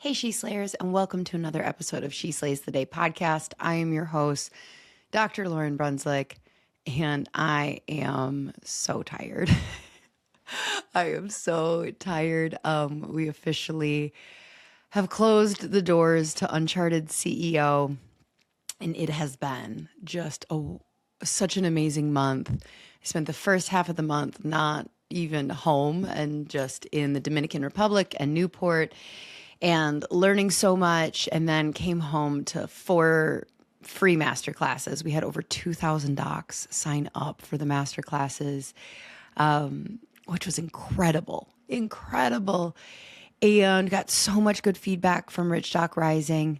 Hey, She Slayers, and welcome to another episode of She Slays the Day podcast. I am your host, Dr. Lauryn Brunslick, and I am so tired. I am so tired. We officially have closed the doors to Uncharted CEO, and it has been just such an amazing month. I spent the first half of the month not even home and just in the Dominican Republic and Newport and learning so much, and then came home to 4 free master classes. We had over 2,000 docs sign up for the master classes, which was incredible, and got so much good feedback from Rich Doc Rising.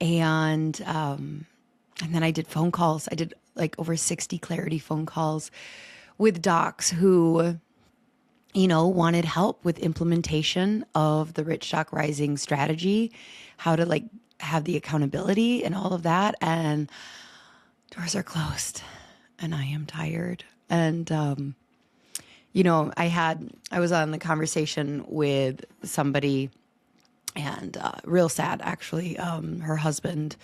And then I did phone calls. I did like over 60 clarity phone calls with docs who wanted help with implementation of the Rich Doc Rising strategy, how to have the accountability and all of that. And doors are closed and I am tired. And, I was on the conversation with somebody and real sad, actually. Her husband,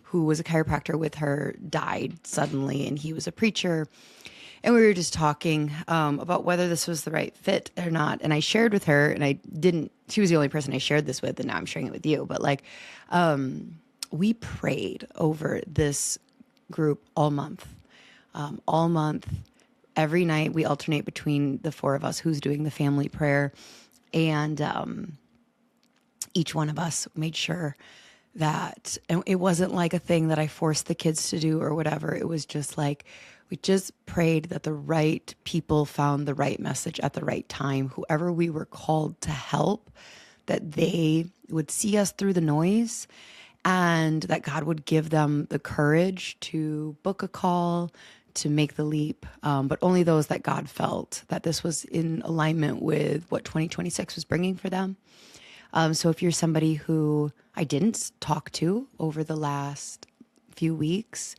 who was a chiropractor with her, died suddenly, and he was a preacher. And we were just talking about whether this was the right fit or not. And I shared with her, and she was the only person I shared this with, and now I'm sharing it with you. But we prayed over this group all month. Every night we alternate between the 4 of us who's doing the family prayer. And each one of us made sure that, and it wasn't like a thing that I forced the kids to do or whatever. It was just like, we just prayed that the right people found the right message at the right time. Whoever we were called to help, that they would see us through the noise, and that God would give them the courage to book a call, to make the leap. But only those that God felt that this was in alignment with what 2026 was bringing for them. So if you're somebody who I didn't talk to over the last few weeks,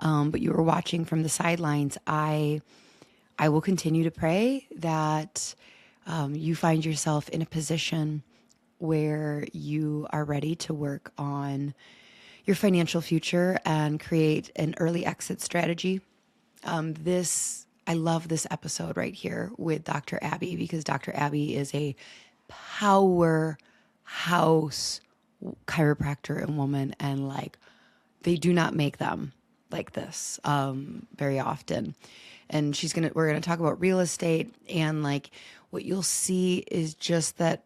but you were watching from the sidelines, I will continue to pray that you find yourself in a position where you are ready to work on your financial future and create an early exit strategy. I love this episode right here with Dr. Abby, because Dr. Abby is a powerhouse chiropractor and woman, and they do not make them like this very often. And we're gonna talk about real estate, and what you'll see is just that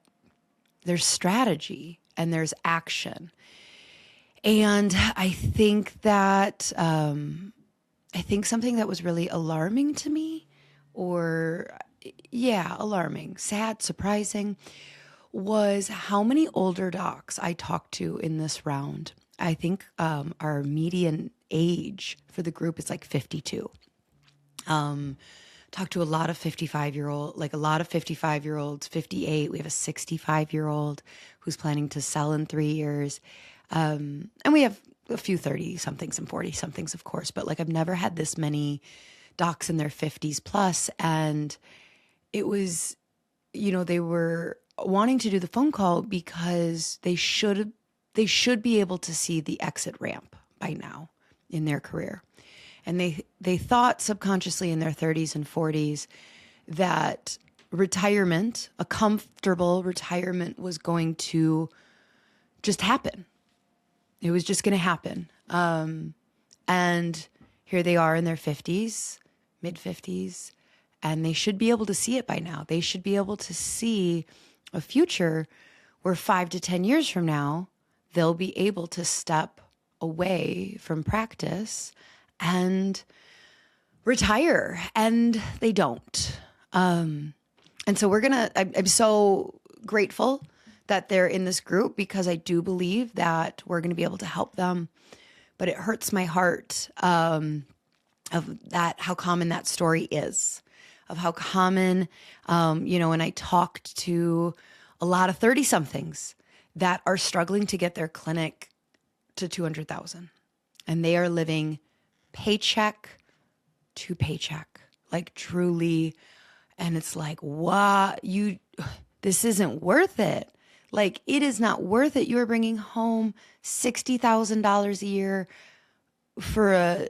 there's strategy and there's action. And I think that something that was really alarming to me, alarming, sad, surprising, was how many older docs I talked to in this round. I think our median age for the group is 52. Talked to a lot of 55-year-olds, 58. We have a 65-year-old who's planning to sell in 3 years. And we have a few 30-somethings and 40-somethings, of course. But I've never had this many docs in their 50s plus. And it was, they were wanting to do the phone call because they should be able to see the exit ramp by now in their career. And they thought subconsciously in their 30s and 40s that retirement, a comfortable retirement, was going to just happen. It was just going to happen. And here they are in their 50s, mid-50s, and they should be able to see it by now. They should be able to see a future where 5 to 10 years from now, they'll be able to step away from practice and retire, and they don't. And so I'm so grateful that they're in this group, because I do believe that we're going to be able to help them. But it hurts my heart of that, how common that story is, of how common, and I talked to a lot of 30-somethings that are struggling to get their clinic to 200,000, and they are living paycheck to paycheck, truly. And it's wow, this isn't worth it. Like, it is not worth it. You are bringing home $60,000 a year for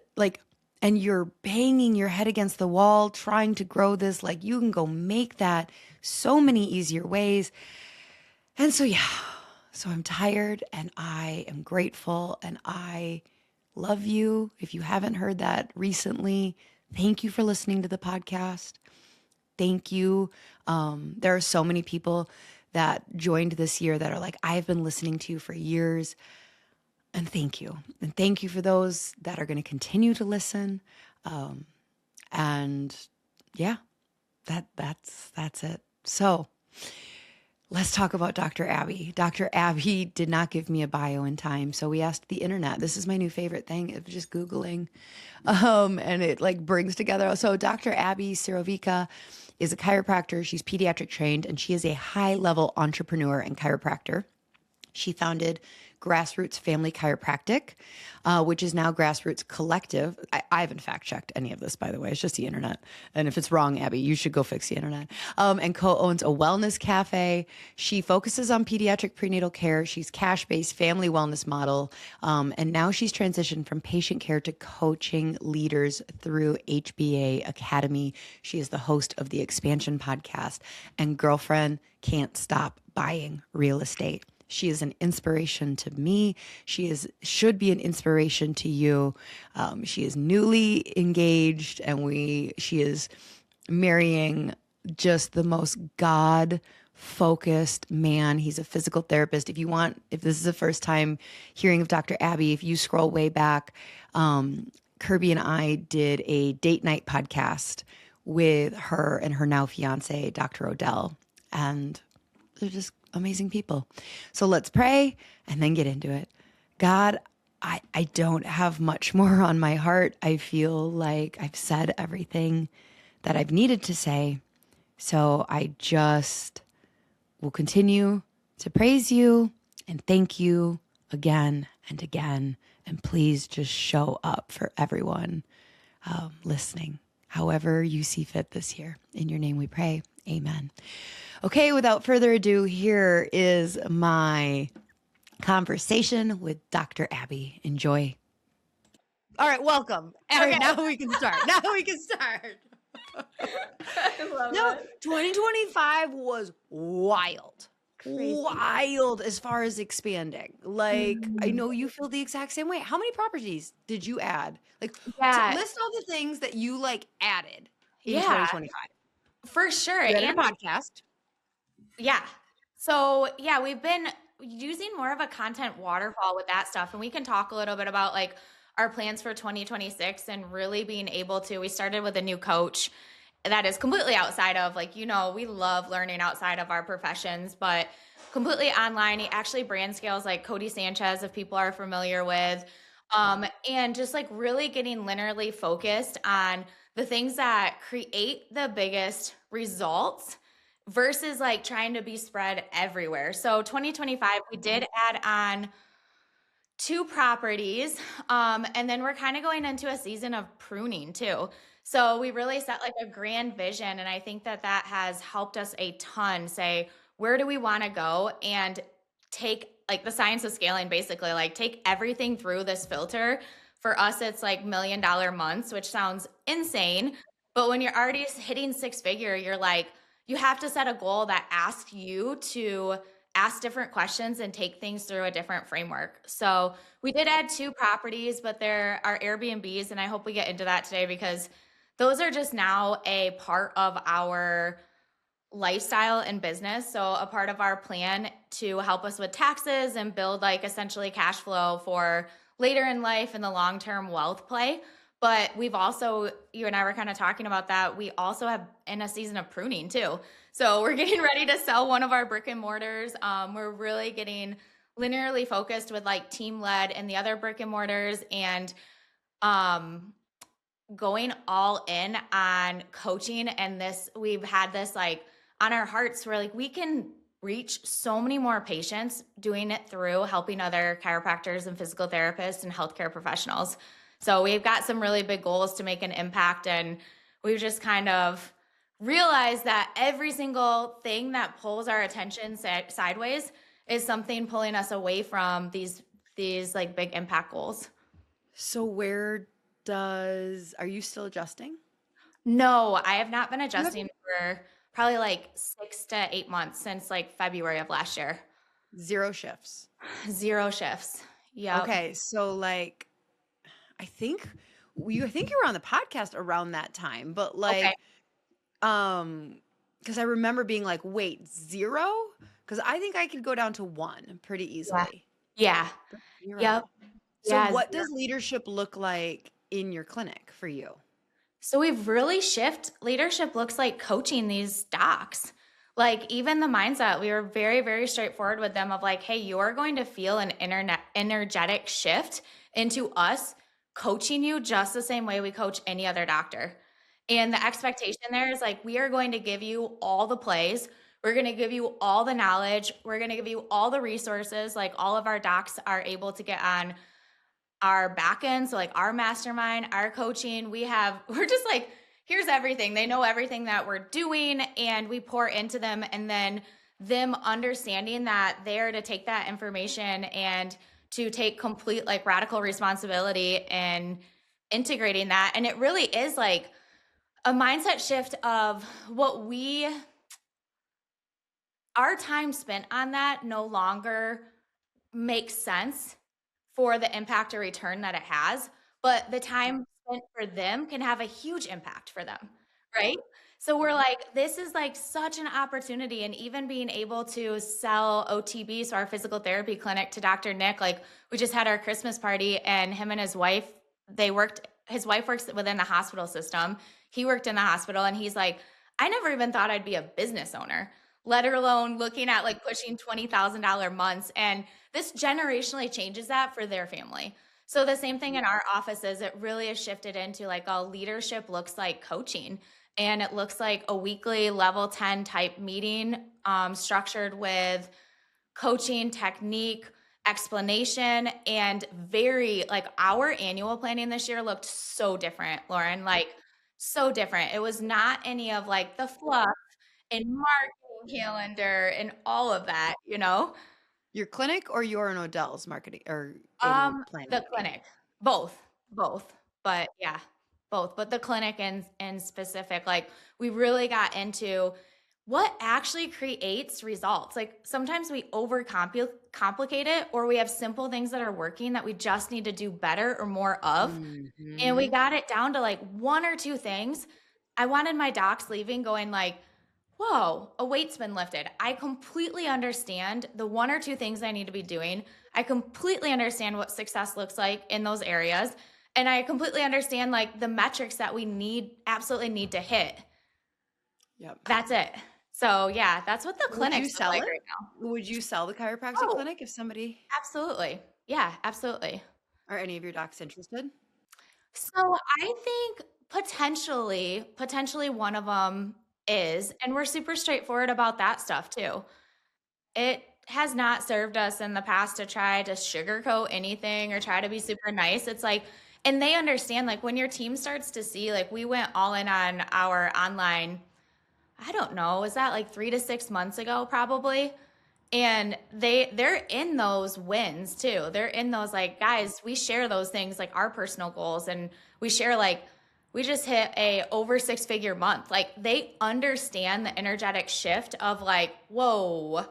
and you're banging your head against the wall trying to grow this. Like, you can go make that so many easier ways. And so, yeah, so I'm tired and I am grateful and I love you. If you haven't heard that recently, thank you for listening to the podcast. Thank you. There are so many people that joined this year that are like, I've been listening to you for years. And thank you. And thank you for those that are going to continue to listen. And yeah, that's it. So let's talk about Dr. Abby. Dr. Abby did not give me a bio in time. So we asked the internet. This is my new favorite thing of just Googling. And it like brings together. So Dr. Abby Sirovica is a chiropractor. She's pediatric trained and she is a high level entrepreneur and chiropractor. She founded Grassroots Family Chiropractic, which is now Grassroots Collective. I haven't fact checked any of this, by the way. It's just the internet. And if it's wrong, Abby, you should go fix the internet. And co-owns a wellness cafe. She focuses on pediatric prenatal care. She's cash-based family wellness model. And now she's transitioned from patient care to coaching leaders through HBA Academy. She is the host of the Expansion podcast. And girlfriend can't stop buying real estate. She is an inspiration to me. Should be an inspiration to you. She is newly engaged and she is marrying just the most God-focused man. He's a physical therapist. If this is the first time hearing of Dr. Abby, if you scroll way back, Kirby and I did a date night podcast with her and her now fiance, Dr. Odell. And they're just amazing people. So let's pray and then get into it. God, I don't have much more on my heart. I feel like I've said everything that I've needed to say. So I just will continue to praise you and thank you again and again. And please just show up for everyone listening, however you see fit this year. In your name we pray. Amen. Okay, without further ado, here is my conversation with Dr. Abby. Enjoy. All right, welcome. All right, now we can start. I love it. 2025 was wild. Crazy. Wild as far as expanding. Like, I know you feel the exact same way. How many properties did you add? Like, list all the things that you like added in 2025. For sure. And a podcast. Yeah. So yeah, we've been using more of a content waterfall with that stuff. And we can talk a little bit about like our plans for 2026 and really being able to, we started with a new coach that is completely outside of like, we love learning outside of our professions, but completely online. He actually brand scales like Cody Sanchez, if people are familiar with, and just like really getting linearly focused on the things that create the biggest results versus like trying to be spread everywhere. So 2025, we did add on 2 properties. And then we're kind of going into a season of pruning too. So we really set like a grand vision. And I think that has helped us a ton say, where do we want to go and take like the science of scaling, basically like take everything through this filter. For us, it's like $1 million months, which sounds insane. But when you're already hitting 6-figure, you're like, you have to set a goal that asks you to ask different questions and take things through a different framework. So we did add 2 properties, but there are Airbnbs, and I hope we get into that today because those are just now a part of our lifestyle and business. So a part of our plan to help us with taxes and build like essentially cash flow for later in life and the long-term wealth play. But we've also, you and I were kind of talking about that. We also have in a season of pruning too. So we're getting ready to sell one of our brick and mortars. We're really getting linearly focused with like team led and the other brick and mortars and going all in on coaching. And we've had this like on our hearts where like we can reach so many more patients doing it through helping other chiropractors and physical therapists and healthcare professionals. So we've got some really big goals to make an impact, and we've just kind of realized that every single thing that pulls our attention sideways is something pulling us away from these like big impact goals. So are you still adjusting? No, I have not been You adjusting haven't? for probably like 6 to 8 months since like February of last year. Zero shifts. Zero shifts. Yep. Okay, so like I think you were on the podcast around that time, but Okay. like because I remember being like, wait, zero? Because I think I could go down to one pretty Yeah. easily. Yeah. But Yep. zero. So Yeah. what does leadership look like in your clinic for you? So we've really leadership looks like coaching these docs. Like even the mindset, we were very, very straightforward with them of like, hey, you're going to feel an energetic shift into us coaching you just the same way we coach any other doctor. And the expectation there is like, we are going to give you all the plays. We're going to give you all the knowledge. We're going to give you all the resources. Like all of our docs are able to get on our back end, so like our mastermind, our coaching, we're just like, here's everything. They know everything that we're doing and we pour into them, and then them understanding that they're to take that information and to take complete like radical responsibility and integrating that. And it really is like a mindset shift of our time spent on that no longer makes sense for the impact or return that it has, but the time spent for them can have a huge impact for them, right? So we're like, this is like such an opportunity. And even being able to sell OTB, so our physical therapy clinic, to Dr. Nick, like we just had our Christmas party and him and his wife, his wife works within the hospital system. He worked in the hospital and he's like, I never even thought I'd be a business owner, let alone looking at like pushing $20,000 months. And this generationally changes that for their family. So the same thing in our offices, it really has shifted into like a leadership looks like coaching. And it looks like a weekly level 10 type meeting, structured with coaching, technique, explanation, and very like our annual planning this year looked so different, Lauryn, like so different. It was not any of like the fluff and marketing calendar and all of that, you know? Your clinic or your and Odell's marketing or annual planning The meeting? clinic. Both. But yeah, both. But the clinic in specific, like we really got into what actually creates results. Like sometimes we complicate it, or we have simple things that are working that we just need to do better or more of. And we Hmm. got it down to like one or two things. I wanted my docs leaving going like, whoa, a weight's been lifted. I completely understand the one or two things I need to be doing. I completely understand what success looks like in those areas. And I completely understand like the metrics that absolutely need to hit. Yep. That's it. So yeah, that's what the Would you clinics look sell like it? right now. Would you sell the chiropractic Oh, clinic if somebody absolutely. Yeah, absolutely. or any of your docs interested? So I think potentially one of them is, and we're super straightforward about that stuff too. It has not served us in the past to try to sugarcoat anything or try to be super nice. It's like, and they understand, like, when your team starts to see, like, we went all in on our online, I don't know, was that like 3 to 6 months ago, probably? And they're in those wins too. They're in those like, guys, we share those things like our personal goals, and we share like we just hit a over 6-figure month. Like they understand the energetic shift of like, whoa,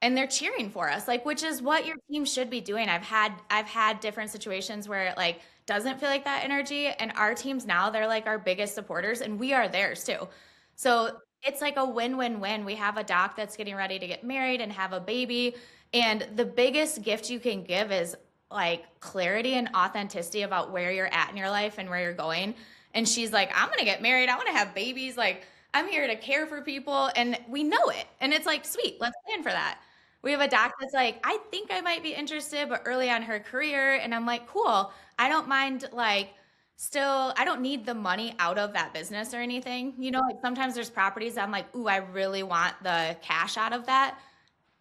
and they're cheering for us, like, which is what your team should be doing. I've had different situations where it like doesn't feel like that energy, and our teams now, they're like our biggest supporters and we are theirs too. So it's like a win-win-win. We have a doc that's getting ready to get married and have a baby, and the biggest gift you can give is like clarity and authenticity about where you're at in your life and where you're going. And she's like, I'm gonna get married, I want to have babies, like I'm here to care for people, and we know it. And it's like, sweet, let's plan for that. We have a doc that's like, I think I might be interested, but early on her career. And I'm like, cool. I don't mind, like, still, I don't need the money out of that business or anything. You know, like sometimes there's properties that I'm like, ooh, I really want the cash out of that.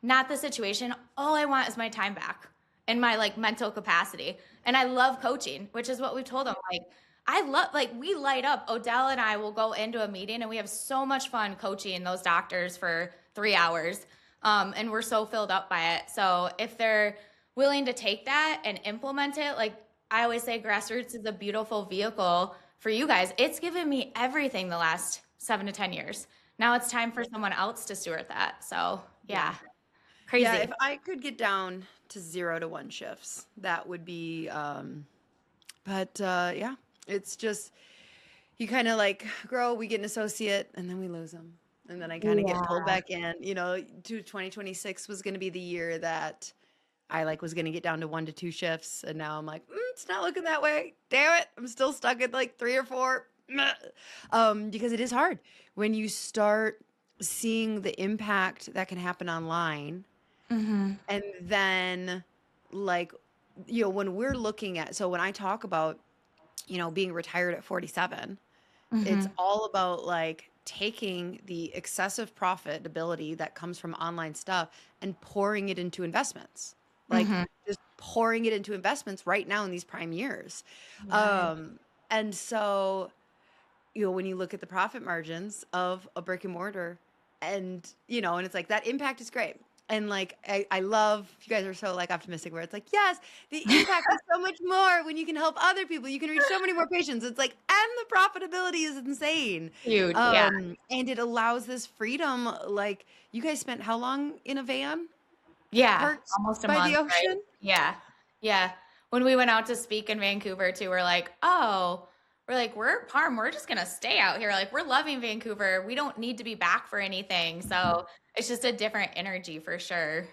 Not the situation. All I want is my time back and my like mental capacity. And I love coaching, which is what we told them. Like, I love, like, we light up. Odell and I will go into a meeting and we have so much fun coaching those doctors for 3 hours. And we're so filled up by it. So if they're willing to take that and implement it, like I always say, grassroots is a beautiful vehicle for you guys. It's given me everything the last 7 to 10 years. Now it's time for someone else to steward that. So Yeah. yeah, Yeah, crazy. if I could get down to 0 to 1 shifts, that would be but yeah, it's just you kind of like grow, we get an associate and then we lose them. And then I kind of get pulled Yeah. back in, to 2026 was going to be the year that I like was going to get down to 1 to 2 shifts. And now I'm like, it's not looking that way. Damn it. I'm still stuck at like 3 or 4. Because it is hard when you start seeing the impact that can happen online. Mm-hmm. And then, like, when we're looking at, so when I talk about, being retired at 47, it's Mm-hmm. all about like taking the excessive profitability that comes from online stuff and pouring it into investments. Like, Mm-hmm. just pouring it into investments right now in these prime years. Yeah. Um, and so, when you look at the profit margins of a brick and mortar and it's like that impact is great. And like, I love, you guys are so like optimistic where it's like, yes, the impact is so much more when you can help other people. You can reach so many more patients. It's like, and the profitability is insane. Huge. Yeah. And it allows this freedom. Like, you guys spent how long in a van Yeah. parked Almost a by the month, right? ocean? Yeah. Yeah. When we went out to speak in Vancouver too, we're Parm, we're just gonna stay out here. Like we're loving Vancouver. We don't need to be back for anything. So it's just a different energy for sure.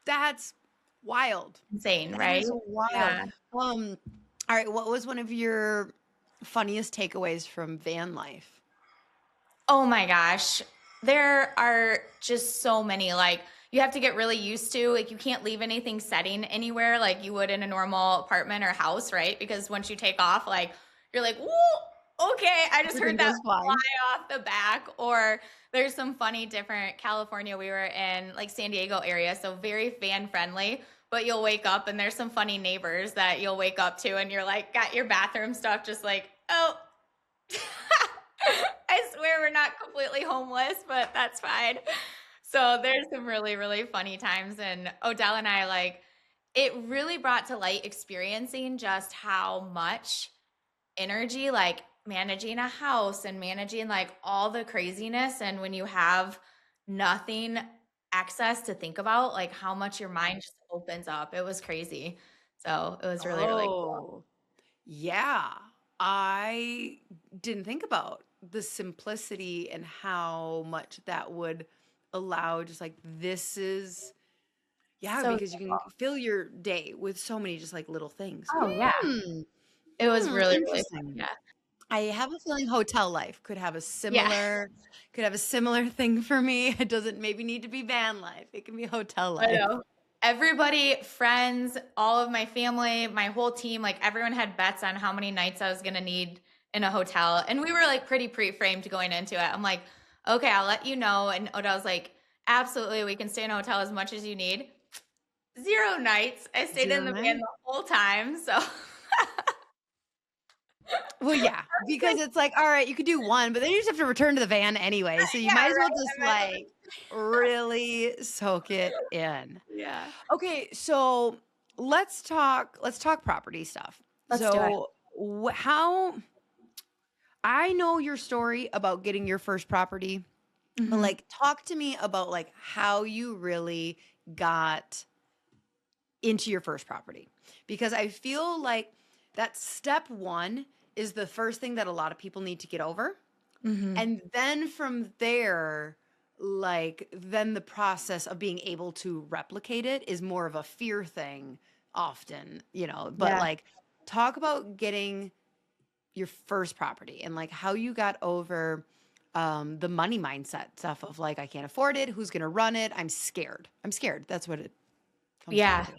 That's wild. Insane, That right? is wild. Yeah. Um, all right, what was one of your funniest takeaways from van life? Oh my gosh. There are just so many. Like, you have to get really used to, like, you can't leave anything setting anywhere like you would in a normal apartment or house, right? Because once you take off, like, you're like, whoa, okay, I just Everything heard that goes flying. fly off the back. Or there's some funny different California. We were in like San Diego area, so very fan friendly. But you'll wake up and there's some funny neighbors that you'll wake up to, and you're like, got your bathroom stuff, just like, oh, I swear we're not completely homeless, but that's fine. So there's some really, really funny times. And Odell and I, like, it really brought to light experiencing just how much energy, like managing a house and managing like all the craziness. And when you have nothing excess to think about, like how much your mind just opens up. It was crazy. So it was really, really cool. Oh, yeah. I didn't think about the simplicity and how much that would allow just like this is yeah, So because you can fill your day with so many just like little things. oh yeah. It was really, really fun. Interesting. Yeah. I have a feeling hotel life Yeah. could have a similar thing for me. It doesn't maybe need to be van life. It can be hotel I life. know. Everybody, friends, all of my family, my whole team, like everyone had bets on how many nights I was going to need in a hotel. And we were like pretty pre-framed going into it. I'm like, okay, I'll let you know. And Odell's like, absolutely, we can stay in a hotel as much as you need. 0 nights. I stayed in 0 the van night. the whole time. So Well, yeah, because it's like, all right, you could do one, but then you just have to return to the van anyway. So you yeah, might as well right. just I might as well like really soak it in. yeah. Okay, so let's talk property stuff. Let's do it. So how I know your story about getting your first property, but Mhm. like talk to me about like how you really got into your first property because I feel like that step one is the first thing that a lot of people need to get over. Mhm. And then from there, like, then the process of being able to replicate it is more of a fear thing often. But Yeah. like, talk about getting your first property and like how you got over the money mindset stuff of like, I can't afford it. Who's going to run it? I'm scared. I'm scared. That's what it comes down Yeah. to.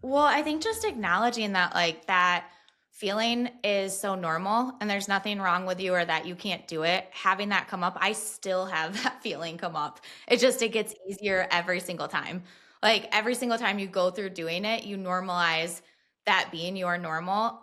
Well, I think just acknowledging that, like, that feeling is so normal and there's nothing wrong with you or that you can't do it. Having that come up, I still have that feeling come up. It gets easier every single time. Like, every single time you go through doing it, you normalize that being your normal.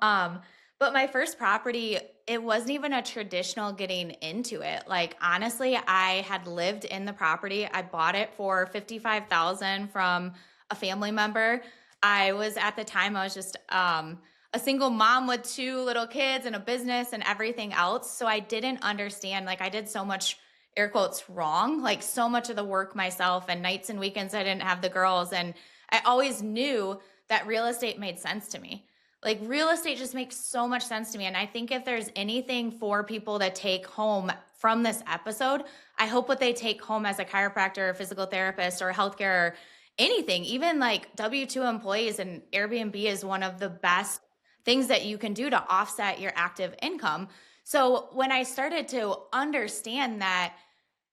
But my first property, it wasn't even a traditional getting into it. Like honestly, I had lived in the property. I bought it for 55,000 from a family member. I was at the time I was just a single mom with two little kids and a business and everything else. So I didn't understand, like I did so much air quotes wrong, like so much of the work myself, and nights and weekends I didn't have the girls, and I always knew that real estate made sense to me. Like real estate just makes so much sense to me. And I think if there's anything for people to take home from this episode, I hope what they take home as a chiropractor or physical therapist or healthcare or anything, even like W-2 employees, and Airbnb is one of the best things that you can do to offset your active income. So when I started to understand that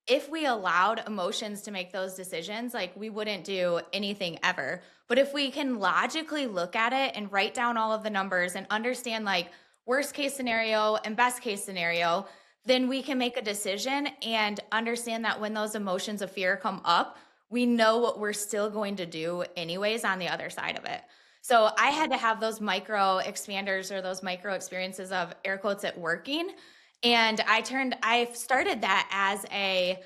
if we allowed emotions to make those decisions, like we wouldn't do anything ever. But if we can logically look at it and write down all of the numbers and understand like worst case scenario and best case scenario, then we can make a decision and understand that when those emotions of fear come up, we know what we're still going to do anyways on the other side of it. So I had to have those micro expanders or those micro experiences of air quotes at working. And I started that as a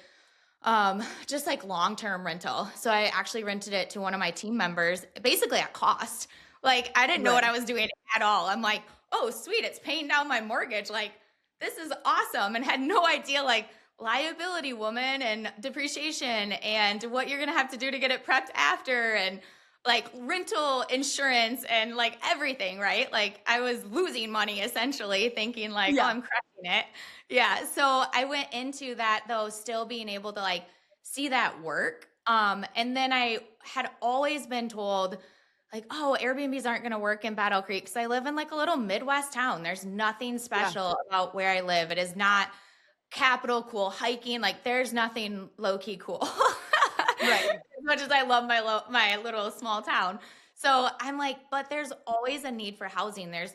just like long-term rental. So I actually rented it to one of my team members, basically at cost. Like I didn't know what Right. I was doing at all. I'm like, oh, sweet, it's paying down my mortgage. Like this is awesome, and had no idea like liability woman and depreciation and what you're gonna have to do to get it prepped after, and like rental insurance and like everything, right? Like I was losing money essentially, thinking like, oh, Yeah. I'm crushing it. Yeah. So I went into that though, still being able to like see that work. And then I had always been told, like, oh, Airbnbs aren't going to work in Battle Creek because I live in like a little Midwest town. There's nothing Yeah. special about where I live. It is not capital cool hiking. Like, there's nothing low key cool. Right. As much as I love my little small town. So I'm like, but there's always a need for housing. There's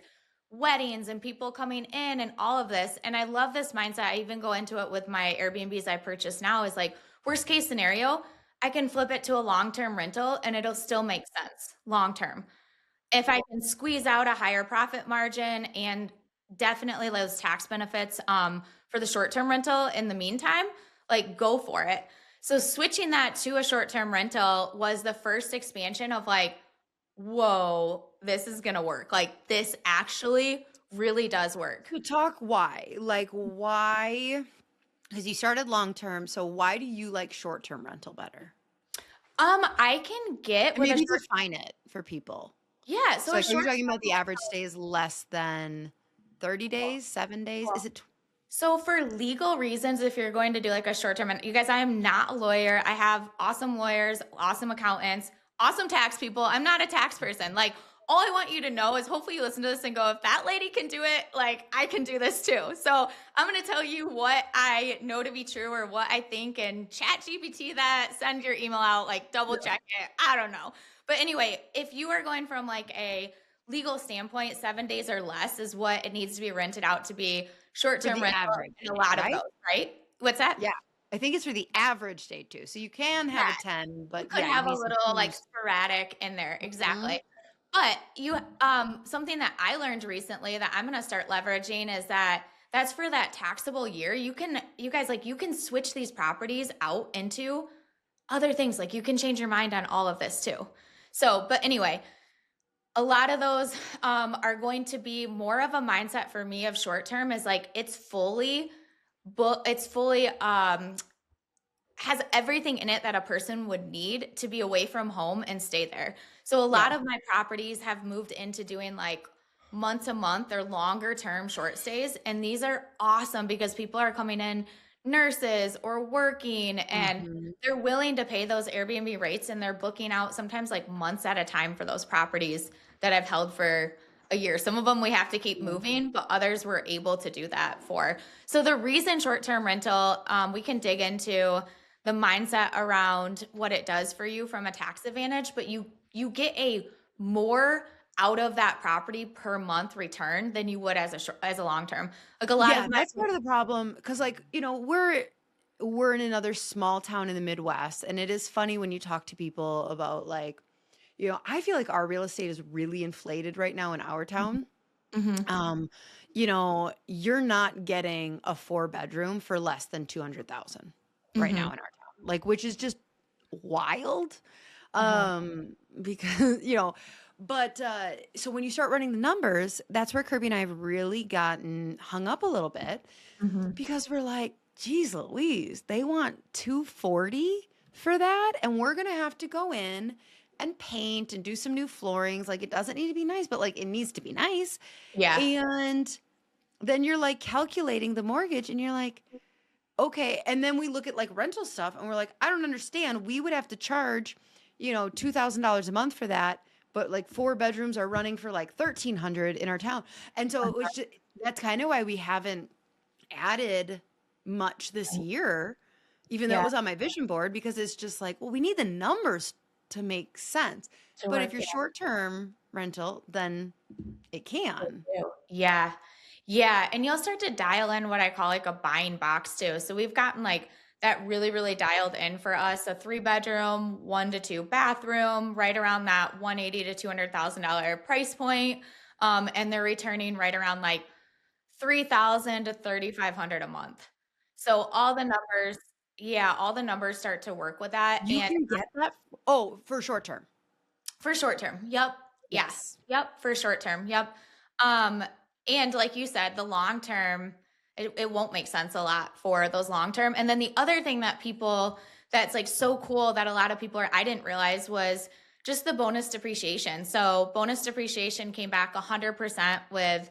weddings and people coming in and all of this. And I love this mindset. I even go into it with my Airbnbs I purchase now, is like, worst case scenario, I can flip it to a long-term rental and it'll still make sense long term. If I can squeeze out a higher profit margin and definitely those tax benefits for the short-term rental in the meantime, like go for it. So switching that to a short-term rental was the first expansion of like, whoa, this is gonna work. Like this actually really does work. So talk why. Like why? Because you started long term, so why do you like short term rental better? I can get And with a maybe short, define it for people. yeah. So So a like, are you short. talking about the average stay is less than 30 days, 7 days? Is it? So for legal reasons, if you're going to do like a short term, and you guys, I am not a lawyer. I have awesome lawyers, awesome accountants, awesome tax people. I'm not a tax person. Like all I want you to know is hopefully you listen to this and go, if that lady can do it, like I can do this too. So I'm going to tell you what I know to be true or what I think, and chat GPT that, send your email out, like double check it. I don't know. But anyway, if you are going from like a legal standpoint, 7 days or less is what it needs to be rented out to be For short-term the rental, average and a day, lot of right? those, right? What's that? Yeah. I think it's for the average day too. So you can have a Yeah, 10, you but could yeah, you have a need some little like boost. sporadic in there, Mhm. exactly. But you, something that I learned recently that I'm gonna start leveraging is that that's for that taxable year. You guys, like you can switch these properties out into other things. Like you can change your mind on all of this too. So, but anyway, a lot of those are going to be more of a mindset for me of short term, is like it's fully has everything in it that a person would need to be away from home and stay there. So a lot Yeah. of my properties have moved into doing like month to month or longer term short stays, and these are awesome because people are coming in, nurses or working, and Mhm. they're willing to pay those Airbnb rates, and they're booking out sometimes like months at a time for those properties that I've held for a year. Some of them we have to keep Yeah. moving, but others we're able to do that for. So the reason short-term rental, we can dig into the mindset around what it does for you from a tax advantage, but you get a more out of that property per month return than you would as a long term. Like a lot Yeah, of my. that's part of the problem because, like, we're in another small town in the Midwest, and it is funny when you talk to people about, like, I feel like our real estate is really inflated right now in our town. Mhm. Um, you're not getting a 4-bedroom for less than 200,000 right now Mhm. in our town, like, which is just wild. Uh-huh. Because, but so when you start running the numbers, that's where Kirby and I have really gotten hung up a little bit Mhm. because we're like, geez Louise, they want 240 for that. And we're going to have to go in and paint and do some new floorings. Like, it doesn't need to be nice, but like, it needs to be nice. Yeah. And then you're like calculating the mortgage and you're like, okay. And then we look at like rental stuff and we're like, I don't understand. We would have to charge, $2,000 a month for that. But like 4 bedrooms are running for like 1,300 in our town. And so it was just, that's kind of why we haven't added much this year, even though it Yeah. was on my vision board, because it's just like, well, we need the numbers to make sense. To But if work, you're yeah. short term rental, then it can. Too. Yeah. Yeah. And you'll start to dial in what I call like a buying box too. So we've gotten like that really, really dialed in for us. A 3-bedroom, 1 to 2 bathroom, right around that 180 to $200,000 price point. And they're returning right around like 3,000 to 3,500 a month. So all the numbers, yeah, all the numbers start to work with that. You And can get that. Oh, for short term. for short term. Yep. Yeah. Yes. Yep. For short term. Yep. Um, and like you said, the long term, it won't make sense a lot for those long term. And then the other thing that people that's like so cool that a lot of people I didn't realize was just the bonus depreciation. So bonus depreciation came back 100% with,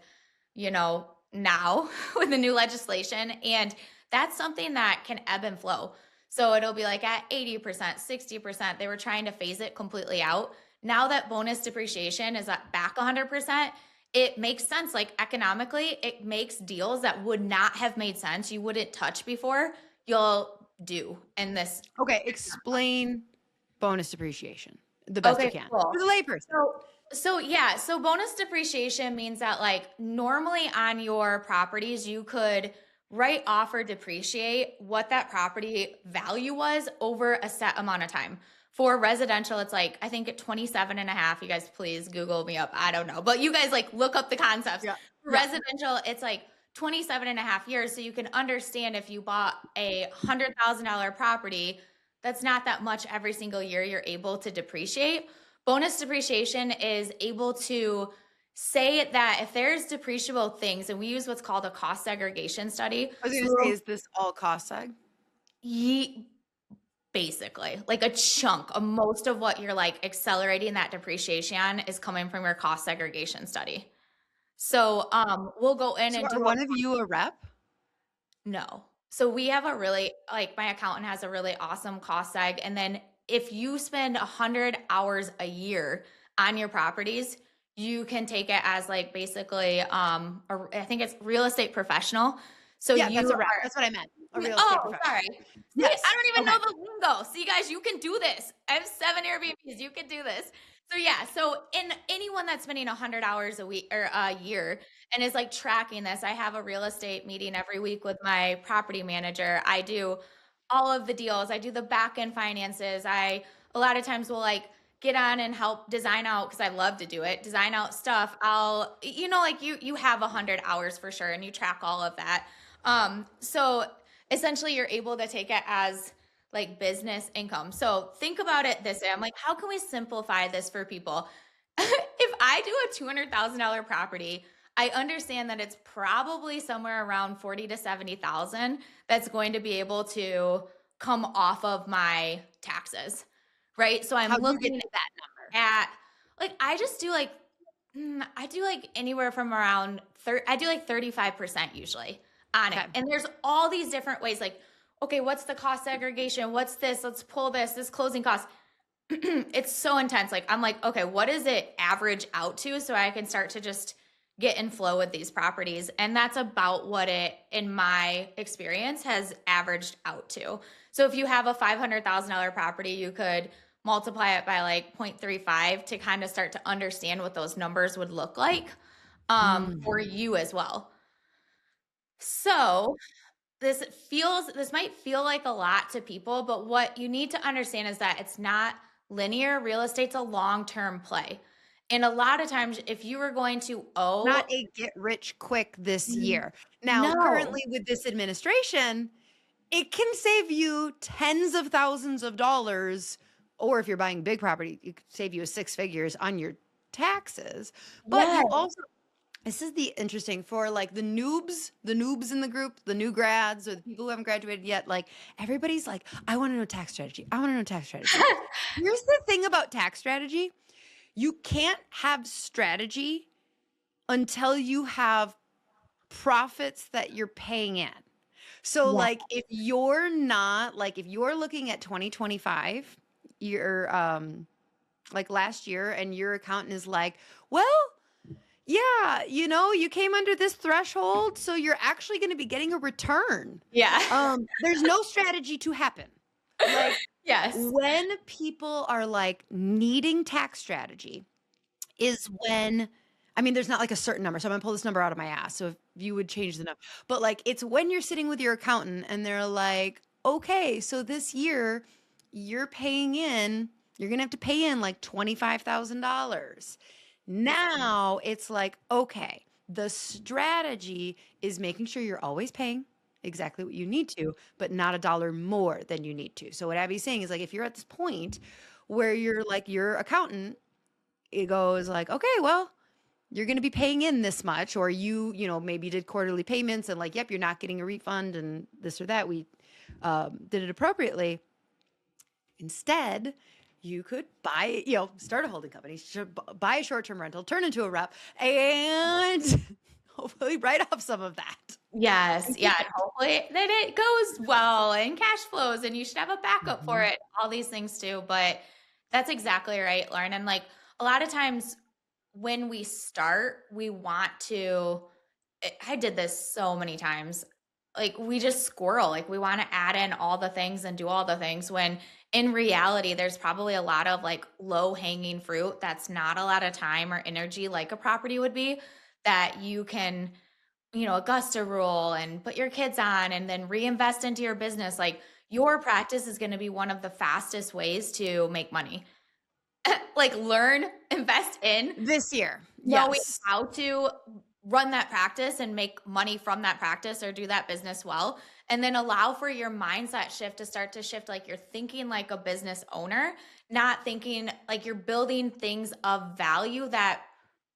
now with the new legislation. And that's something that can ebb and flow. So it'll be like at 80%, 60%. They were trying to phase it completely out. Now that bonus depreciation is at back 100%, it makes sense. Like economically, it makes deals that would not have made sense, you wouldn't touch before, you'll do in this. Okay. Explain bonus depreciation the best you Okay, can cool. for the layperson. So yeah, so bonus depreciation means that like normally on your properties, you could write off or depreciate what that property value was over a set amount of time. For residential, it's like, I think at 27 and a half, you guys please Google me up. I don't know, but you guys like look up the concepts. Yeah. For Yeah. residential, it's like 27 and a half years. So you can understand if you bought a $100,000 property, that's not that much every single year you're able to depreciate. Bonus depreciation is able to say that if there's depreciable things, and we use what's called a cost segregation study. I was going to say, So is this all cost seg? basically, like a chunk of most of what you're like accelerating that depreciation is coming from your cost segregation study. So we'll go in So and are do a one of you a rep? no. So we have a really like my accountant has a really awesome cost seg. And then if you spend 100 hours a year on your properties, you can take it as like basically I think it's real estate professional. So Yeah, you that's a rep. are That's what I meant. A real estate oh, professional. sorry. See, I Yes. don't even Okay. know the lingo. See, guys, you can do this. I have 7 Airbnbs. You can do this. So yeah, so in anyone that's spending 100 hours a week or a year and is like tracking this, I have a real estate meeting every week with my property manager. I do all of the deals. I do the back end finances. I a lot of times will like get on and help design out because I love to do it. Design out stuff. I'll like you have 100 hours for sure, and you track all of that. So essentially you're able to take it as like business income. So think about it this way. I'm like, how can we simplify this for people? If I do a $200,000 property, I understand that it's probably somewhere around 40 to 70,000 that's going to be able to come off of my taxes. Right? So I'm How do you get looking to that number? at like I just do like I do like anywhere from around 30, I do like 35% usually on it. Okay. And there's all these different ways like, okay, what's the cost segregation? What's this? Let's pull this closing cost. It's so intense. Like, I'm like, okay, what does it average out to so I can start to just get in flow with these properties? And that's about what it, in my experience, has averaged out to. So if you have a $500,000 property, you could multiply it by like 0.35 to kind of start to understand what those numbers would look like for Mm. you as well. So this might feel like a lot to people, but what you need to understand is that it's not linear. Real estate's a long-term play. And a lot of times, if you were going to Not owe, a get rich quick this year. Now, no, currently with this administration, it can save you tens of thousands of dollars, or if you're buying big property, it could save you a six figures on your taxes. But yes, you also, this is the interesting for like the noobs in the group, the new grads or the people who haven't graduated yet, like everybody's like, I want to know tax strategy. I want to know tax strategy. Here's the thing about tax strategy. You can't have strategy until you have profits that you're paying in. So yeah, like if you're not like if you're looking at 2025, you're like last year and your accountant is like, "Well, yeah, you came under this threshold, so you're actually going to be getting a return." yeah, There's no strategy to happen. Like yes, when people are like needing tax strategy, is when I mean, there's not like a certain number. So I'm gonna pull this number out of my ass. So if you would change the number, but like it's when you're sitting with your accountant and they're like, okay, so this year you're gonna have to pay in like $25,000. Now it's like, okay, the strategy is making sure you're always paying exactly what you need to, but not a dollar more than you need to. So what Abby's saying is like if you're at this point where you're like your accountant it goes like, okay, well, you're going to be paying in this much, or maybe did quarterly payments and like, yep, you're not getting a refund and this or that. We did it appropriately. Instead, you could buy, start a holding company, buy a short-term rental, turn into a rep, and hopefully write off some of that yes, and yeah, keep and it. hopefully that it goes well and cash flows, and you should have a backup for Mhm. it, all these things too. But that's exactly right, Lauren. And like a lot of times when we start, we want to. I did this so many times. Like we just squirrel, like we want to add in all the things and do all the things when in reality there's probably a lot of like low hanging fruit that's not a lot of time or energy like a property would be that you can, Augusta rule and put your kids on and then reinvest into your business. Like your practice is going to be one of the fastest ways to make money. Like learn, invest in, This year. knowing Yes. how to run that practice and make money from that practice or do that business well, and then allow for your mindset shift to start to shift, like you're thinking like a business owner, not thinking like you're building things of value that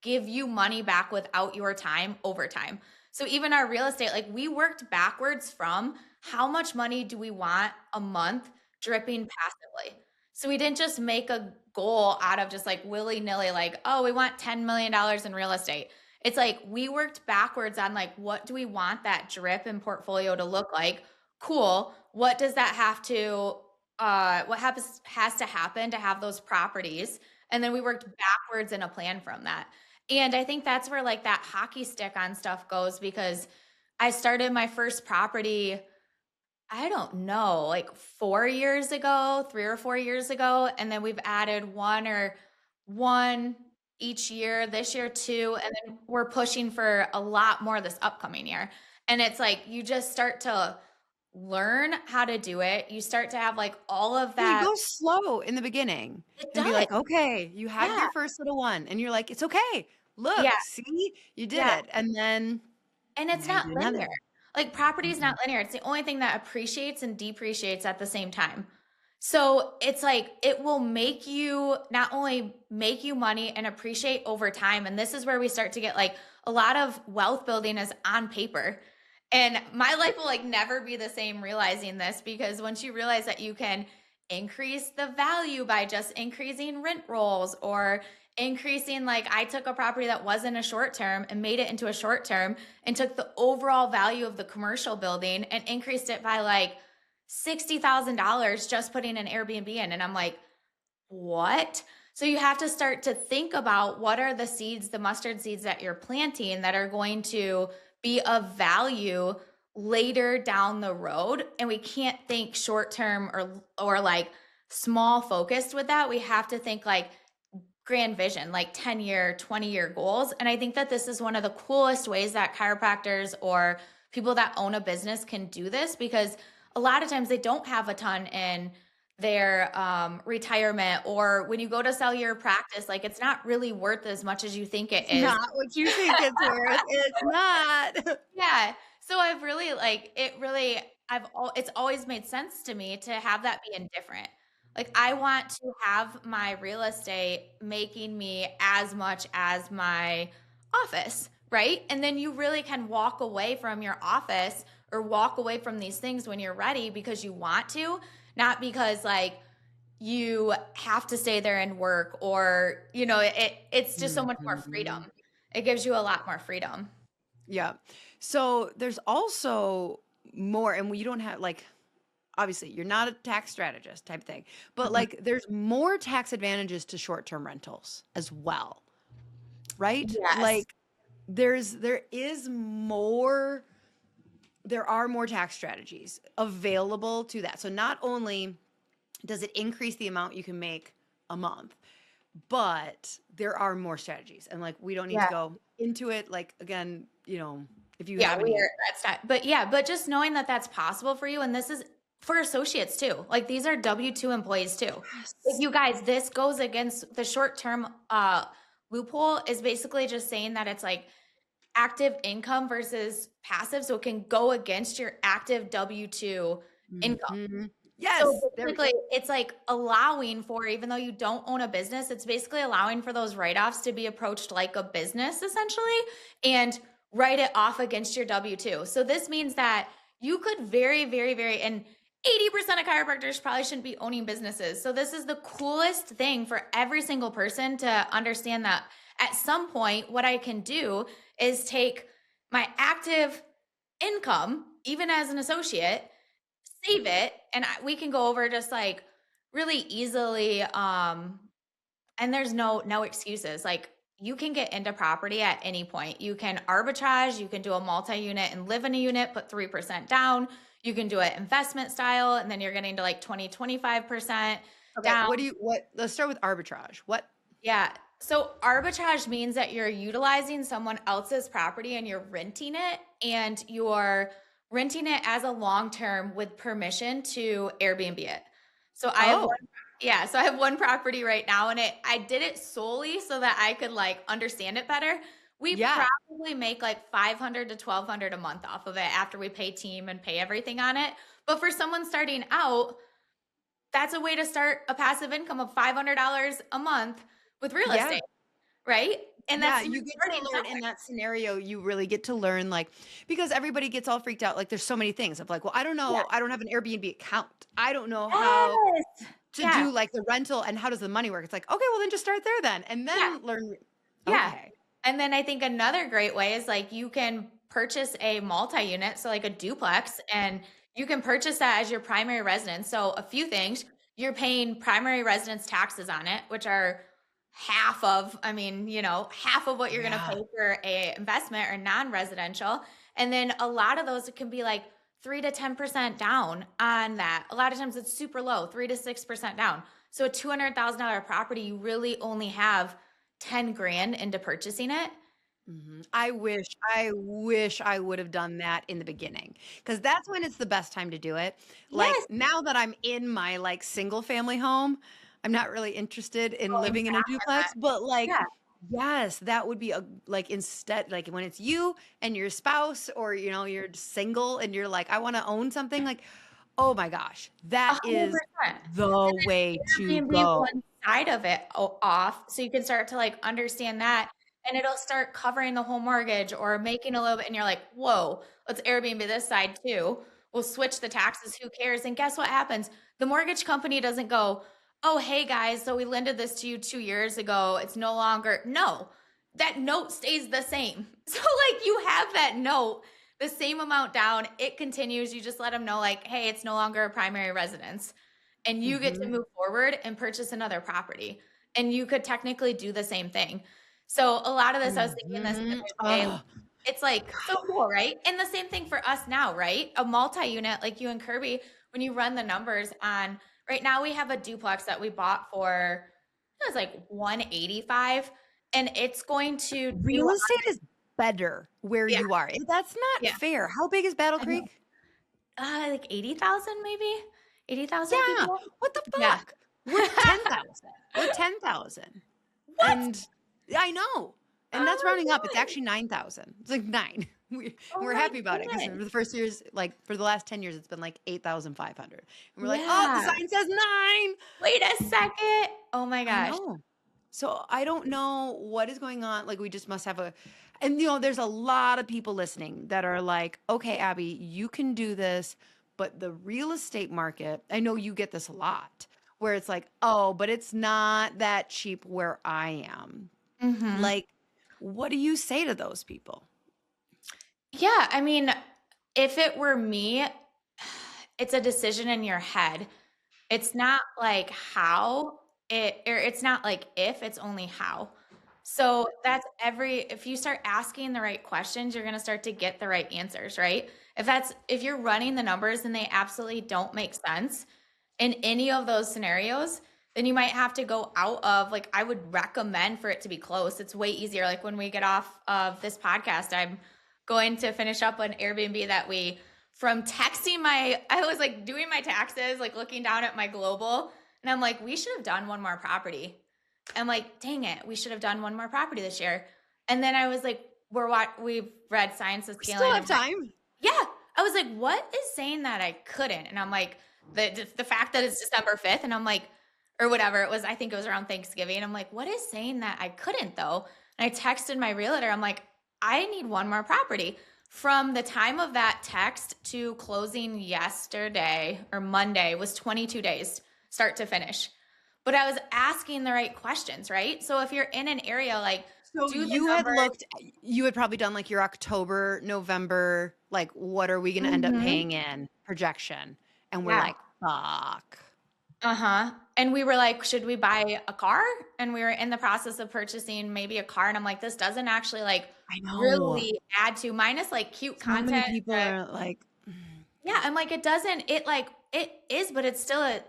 give you money back without your time over time. So even our real estate, like we worked backwards from how much money do we want a month dripping passively. So we didn't just make a goal out of just like willy nilly, like, oh, we want $10 million in real estate. It's like we worked backwards on like, what do we want that drip and portfolio to look like? Cool. What does that have to, has to happen to have those properties? And then we worked backwards in a plan from that. And I think that's where like that hockey stick on stuff goes because I started my first property, I don't know, like 4 years ago, 3 or 4 years ago, and then we've added one each year, this year 2, and then we're pushing for a lot more this upcoming year. And it's like you just start to learn how to do it. You start to have like all of Yeah, you that. go slow in the beginning It and be does. like, okay, you had Yeah. your first little one, and you're like, it's okay. Yeah. Look, see, you did Yeah. it. And then And it's now you not do linear. another. Like property is not Mhm. linear. It's the only thing that appreciates and depreciates at the same time. So it's like it will make you not only make you money and appreciate over time. And this is where we start to get like a lot of wealth building is on paper. And my life will like never be the same realizing this because once you realize that you can increase the value by just increasing rent rolls or increasing, like I took a property that wasn't a short term and made it into a short term and took the overall value of the commercial building and increased it by like $60,000 just putting an Airbnb in. And I'm like, what? So you have to start to think about what are the seeds, the mustard seeds that you're planting that are going to be of value later down the road. And we can't think short term or like small focused with that. We have to think like grand vision, like 10-year, 20-year goals. And I think that this is one of the coolest ways that chiropractors or people that own a business can do this because a lot of times they don't have a ton in their retirement, or when you go to sell your practice, like it's not really worth as much as you think it It's is. not what you think it's worth. It's not. Yeah. So I've really like it really it's always made sense to me to have that be indifferent. Like I want to have my real estate making me as much as my office, right? And then you really can walk away from your office or walk away from these things when you're ready because you want to, not because like you have to stay there and work, or it's just so much more Mhm. freedom. It gives you a lot more freedom. Yeah. So there's also more, and you don't have like, obviously, you're not a tax strategist type thing, but Mhm. like there's more tax advantages to short-term rentals as well, right? Yes. Like there is more, there are more tax strategies available to that. So not only does it increase the amount you can make a month, but there are more strategies. And like we don't need to Yeah. go into it. Like again, if you Yeah, have any. that's not, but yeah, but just knowing that that's possible for you. And this is for associates too. Like these are W-2 employees too. Like Yes. you guys, this goes against the short-term loophole is basically just saying that it's like active income versus passive. So it can go against your active W-2 income. Mhm. So Yes, there we go. basically, it's like allowing for, even though you don't own a business, it's basically allowing for those write offs to be approached like a business essentially and write it off against your W 2. So this means that you could very, very, very, and 80% of chiropractors probably shouldn't be owning businesses. So this is the coolest thing for every single person to understand that at some point, what I can do is take my active income, even as an associate, save it, and we can go over just like really easily and there's no excuses. Like you can get into property at any point. You can arbitrage, you can do a multi-unit and live in a unit, put 3% down. You can do it investment style and then you're getting to like 25% Okay, down. let's start with arbitrage. What? Yeah. So arbitrage means that you're utilizing someone else's property and you're renting it, and you're renting it as a long term with permission to Airbnb it. So I have one, Oh, yeah, so I have one property right now, and I did it solely so that I could like understand it better. We yeah. probably make like 500 to 1200 a month off of it after we pay team and pay everything on it. But for someone starting out, that's a way to start a passive income of $500 a month with real Yeah. estate, right? And Yeah, that's, you're you get to starting learn in somewhere. that scenario, you really get to learn like because everybody gets all freaked out. Like there's so many things of like, well, I don't Yeah. know, I don't have an Airbnb account. I don't know how Yes. to Yeah. do like the rental and how does the money work? It's like, okay, well then just start there then and Yeah. then learn. Yeah. Okay. And then I think another great way is like you can purchase a multi-unit, so like a duplex, and you can purchase that as your primary residence. So a few things, you're paying primary residence taxes on it, which are half of, I mean, half of what you're going to Yeah. pay for a investment or non-residential. And then a lot of those, it can be like 3 to 10% down on that. A lot of times it's super low, 3 to 6% down. So a $200,000 property, you really only have 10 grand into purchasing it. I wish I would have done that in the beginning because that's when it's the best time to do it. Like Yes. now that I'm in my like single family home, I'm not really interested in Going living in a back on duplex, that. but like, Yeah. yes, that would be a like instead, like when it's you and your spouse or you're single and you're like, I want to own something, like, oh my gosh, that is 100%. the way to And then Airbnb go. one side of it off so you can start to like understand that, and it'll start covering the whole mortgage or making a little bit, and you're like, whoa, let's Airbnb this side too. We'll switch the taxes, who cares? And guess what happens? The mortgage company doesn't go, oh, hey guys, so we lended this to you 2 years ago. It's no longer, no, that note stays the same. So like you have that note, the same amount down, it continues. You just let them know like, hey, it's no longer a primary residence, and you get to Hmm. move forward and purchase another property. And you could technically do the same thing. So a lot of this, I was thinking this the Hmm. other day. Oh, It's like so cool, right? And the same thing for us now, right? A multi-unit like you and Kirby, when you run the numbers on, right now we have a duplex that we bought for, it was like 185, and it's going to do, real estate is better where yeah, you are. That's not yeah. fair. How big is Battle I know. Creek? Like 80,000 maybe. 80,000 Yeah. people? What the Yeah. fuck? We're 10,000. We're 10,000. What? And I know. And that's Oh rounding up. It's my god. actually 9,000. It's like 9. Oh We're my happy about it because for goodness. the first years, like for the last 10 years, it's been like 8,500. And we're like, oh, the Yeah. sign says 9. Wait a second. Oh my I gosh. know. So I don't know what is going on. Like we just must have a, and there's a lot of people listening that are like, okay, Abby, you can do this, but the real estate market, I know you get this a lot, where it's like, oh, but it's not that cheap where I am. Mhm. Like, what do you say to those people? Yeah, I mean, if it were me, it's a decision in your head. It's not like how or it's not like if, it's only how. So that's if you start asking the right questions, you're going to start to get the right answers, right? If you're running the numbers and they absolutely don't make sense in any of those scenarios, then you might have to go out of, like, I would recommend for it to be close. It's way easier. Like when we get off of this podcast, I'm going to finish up an Airbnb that from texting I was like doing my taxes, like looking down at my global, and I'm like, we should have done one more property. I'm like, dang it, we should have done one more property this year. And then I was like, we've read Science of We still Scaling. have time. Yeah. I was like, what is saying that I couldn't? And I'm like, the fact that it's December 5th, and I'm like, or whatever it was, I think it was around Thanksgiving. And I'm like, what is saying that I couldn't though? And I texted my realtor, I'm like, I need one more property. From the time of that text to closing yesterday or Monday was 22 days, start to finish. But I was asking the right questions, right? So if you're in an area, like, So do the you had numbers. you had probably done like your October, November, like what are we going to end up Mhm. paying in projection? And we're Yeah. like, fuck. Uh-huh. And we were like, should we buy a car? And we were in the process of purchasing maybe a car. And I'm like, this doesn't actually like I know. really add to, minus like cute So many content. people are like, Yeah. I'm like, it is, but it's still a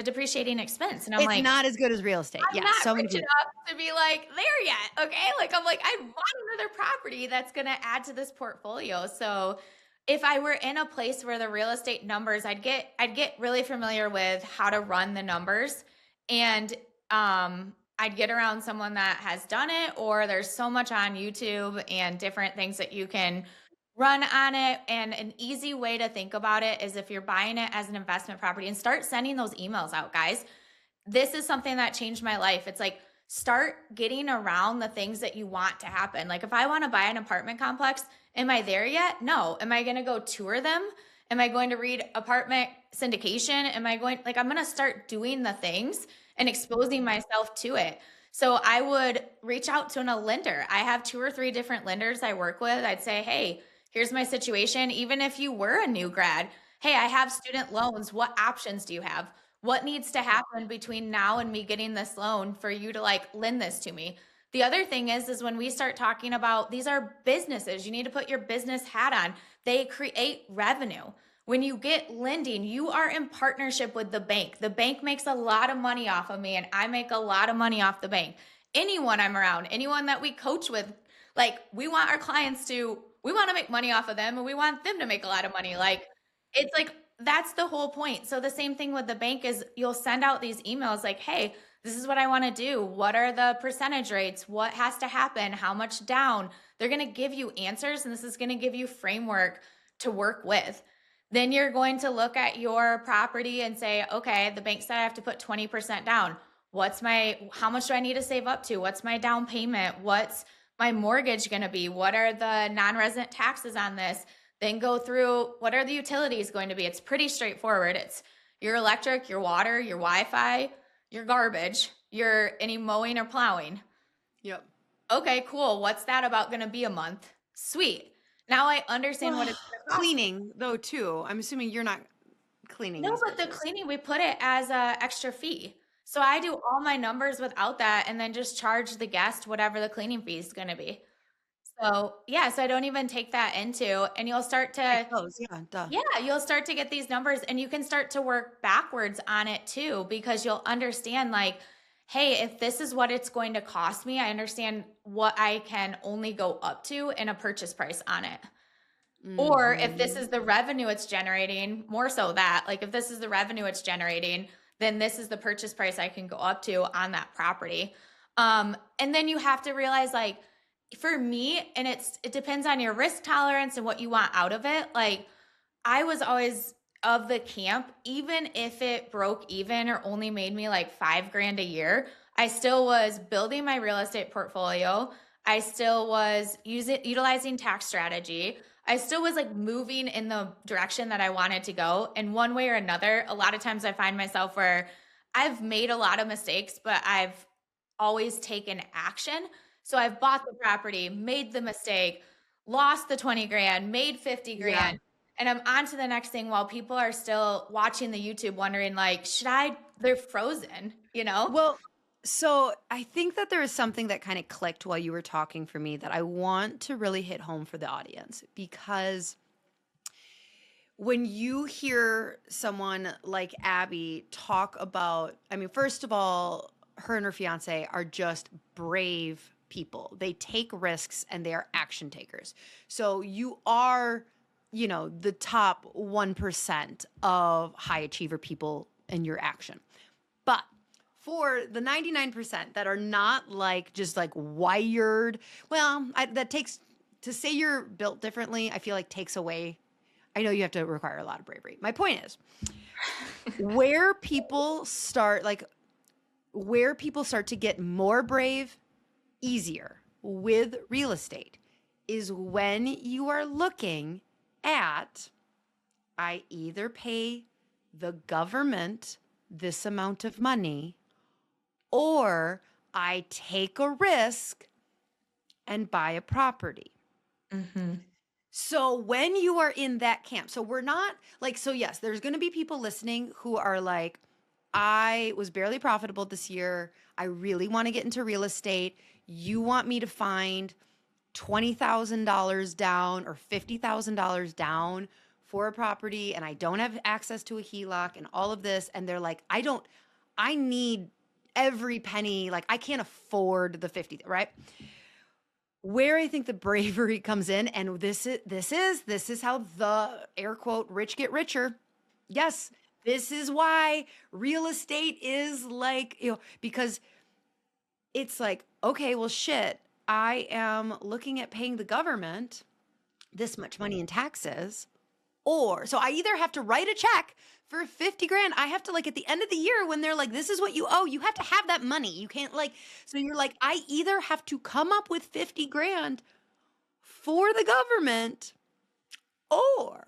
depreciating expense. And I'm it's like, not as good as real estate. I'm Yeah, not so many rich people. enough to be like there yet. Okay. Like, I'm like, I want another property that's going to add to this portfolio. So if I were in a place where the real estate numbers, I'd get really familiar with how to run the numbers, and I'd get around someone that has done it, or there's so much on YouTube and different things that you can run on it. And an easy way to think about it is if you're buying it as an investment property, and start sending those emails out, guys. This is something that changed my life. It's like, start getting around the things that you want to happen. Like if I want to buy an apartment complex, am I there yet? No. Am I going to go tour them? Am I going to read apartment syndication? I'm going to start doing the things and exposing myself to it. So I would reach out to a lender. I have 2 or 3 different lenders I work with. I'd say, hey, here's my situation. Even if you were a new grad, hey, I have student loans. What options do you have? What needs to happen between now and me getting this loan for you to like lend this to me? The other thing is when we start talking about, these are businesses, you need to put your business hat on. They create revenue. When you get lending, you are in partnership with the bank. The bank makes a lot of money off of me, and I make a lot of money off the bank. Anyone I'm around, anyone that we coach with, like, we want our clients we want to make money off of them, and we want them to make a lot of money. Like, it's like, that's the whole point. So the same thing with the bank is you'll send out these emails like, hey, this is what I want to do. What are the percentage rates? What has to happen? How much down? They're going to give you answers, and this is going to give you framework to work with. Then you're going to look at your property and say, okay, the bank said I have to put 20% down. How much do I need to save up to? What's my down payment? What's my mortgage going to be? What are the non-resident taxes on this? Then go through, what are the utilities going to be? It's pretty straightforward. It's your electric, your water, your Wi-Fi, your garbage, your any mowing or plowing. Yep. Okay, cool. What's that about going to be a month? Sweet. Now I understand what it's going to cost. Cleaning though too. I'm assuming you're not cleaning No, these but the bitches. cleaning, we put it as a extra fee. So I do all my numbers without that, and then just charge the guest whatever the cleaning fee is going to be. So yeah, so I don't even take that into, and you'll start I to, suppose, yeah, duh. yeah, you'll start to get these numbers, and you can start to work backwards on it too, because you'll understand like, hey, if this is what it's going to cost me, I understand what I can only go up to in a purchase price on it. Or if this Mm-hmm. is the revenue it's generating, more so that, like, if this is the revenue it's generating, then this is the purchase price I can go up to on that property. And then you have to realize, like, for me, and it depends on your risk tolerance and what you want out of it. Like, I was always of the camp, even if it broke even or only made me like 5 grand a year, I still was building my real estate portfolio. I still was utilizing tax strategy. I still was like moving in the direction that I wanted to go. And one way or another, a lot of times I find myself where I've made a lot of mistakes, but I've always taken action. So I've bought the property, made the mistake, lost the 20 grand, made 50 Yeah. grand, and I'm on to the next thing while people are still watching the YouTube wondering, like, they're frozen, you know? Well, so I think that there is something that kind of clicked while you were talking for me that I want to really hit home for the audience, because when you hear someone like Abby talk about, I mean, first of all, her and her fiance are just brave people. They take risks and they are action takers. So you are, the top 1% of high achiever people in your action. But for the 99% that are not like just like wired, well, that takes to say you're built differently, I feel like takes away. I know you have to require a lot of bravery. My point is, where people start like where people start to get more brave easier with real estate is when you are looking at, I either pay the government this amount of money, or I take a risk and buy a property. Mm-hmm. So when you are in that camp, so we're not like, so yes, there's going to be people listening who are like, I was barely profitable this year. I really want to get into real estate. You want me to find $20,000 down or $50,000 down for a property, and I don't have access to a HELOC and all of this. And they're like, I need every penny. Like, I can't afford the 50, right? Where I think the bravery comes in, and this is how the air quote rich get richer. Yes, this is why real estate is like, because it's like, okay, well, shit, I am looking at paying the government this much money in taxes, or so I either have to write a check for 50 grand. I have to, like, at the end of the year when they're like, this is what you owe, you have to have that money. You can't, like, so you're like, I either have to come up with 50 grand for the government, or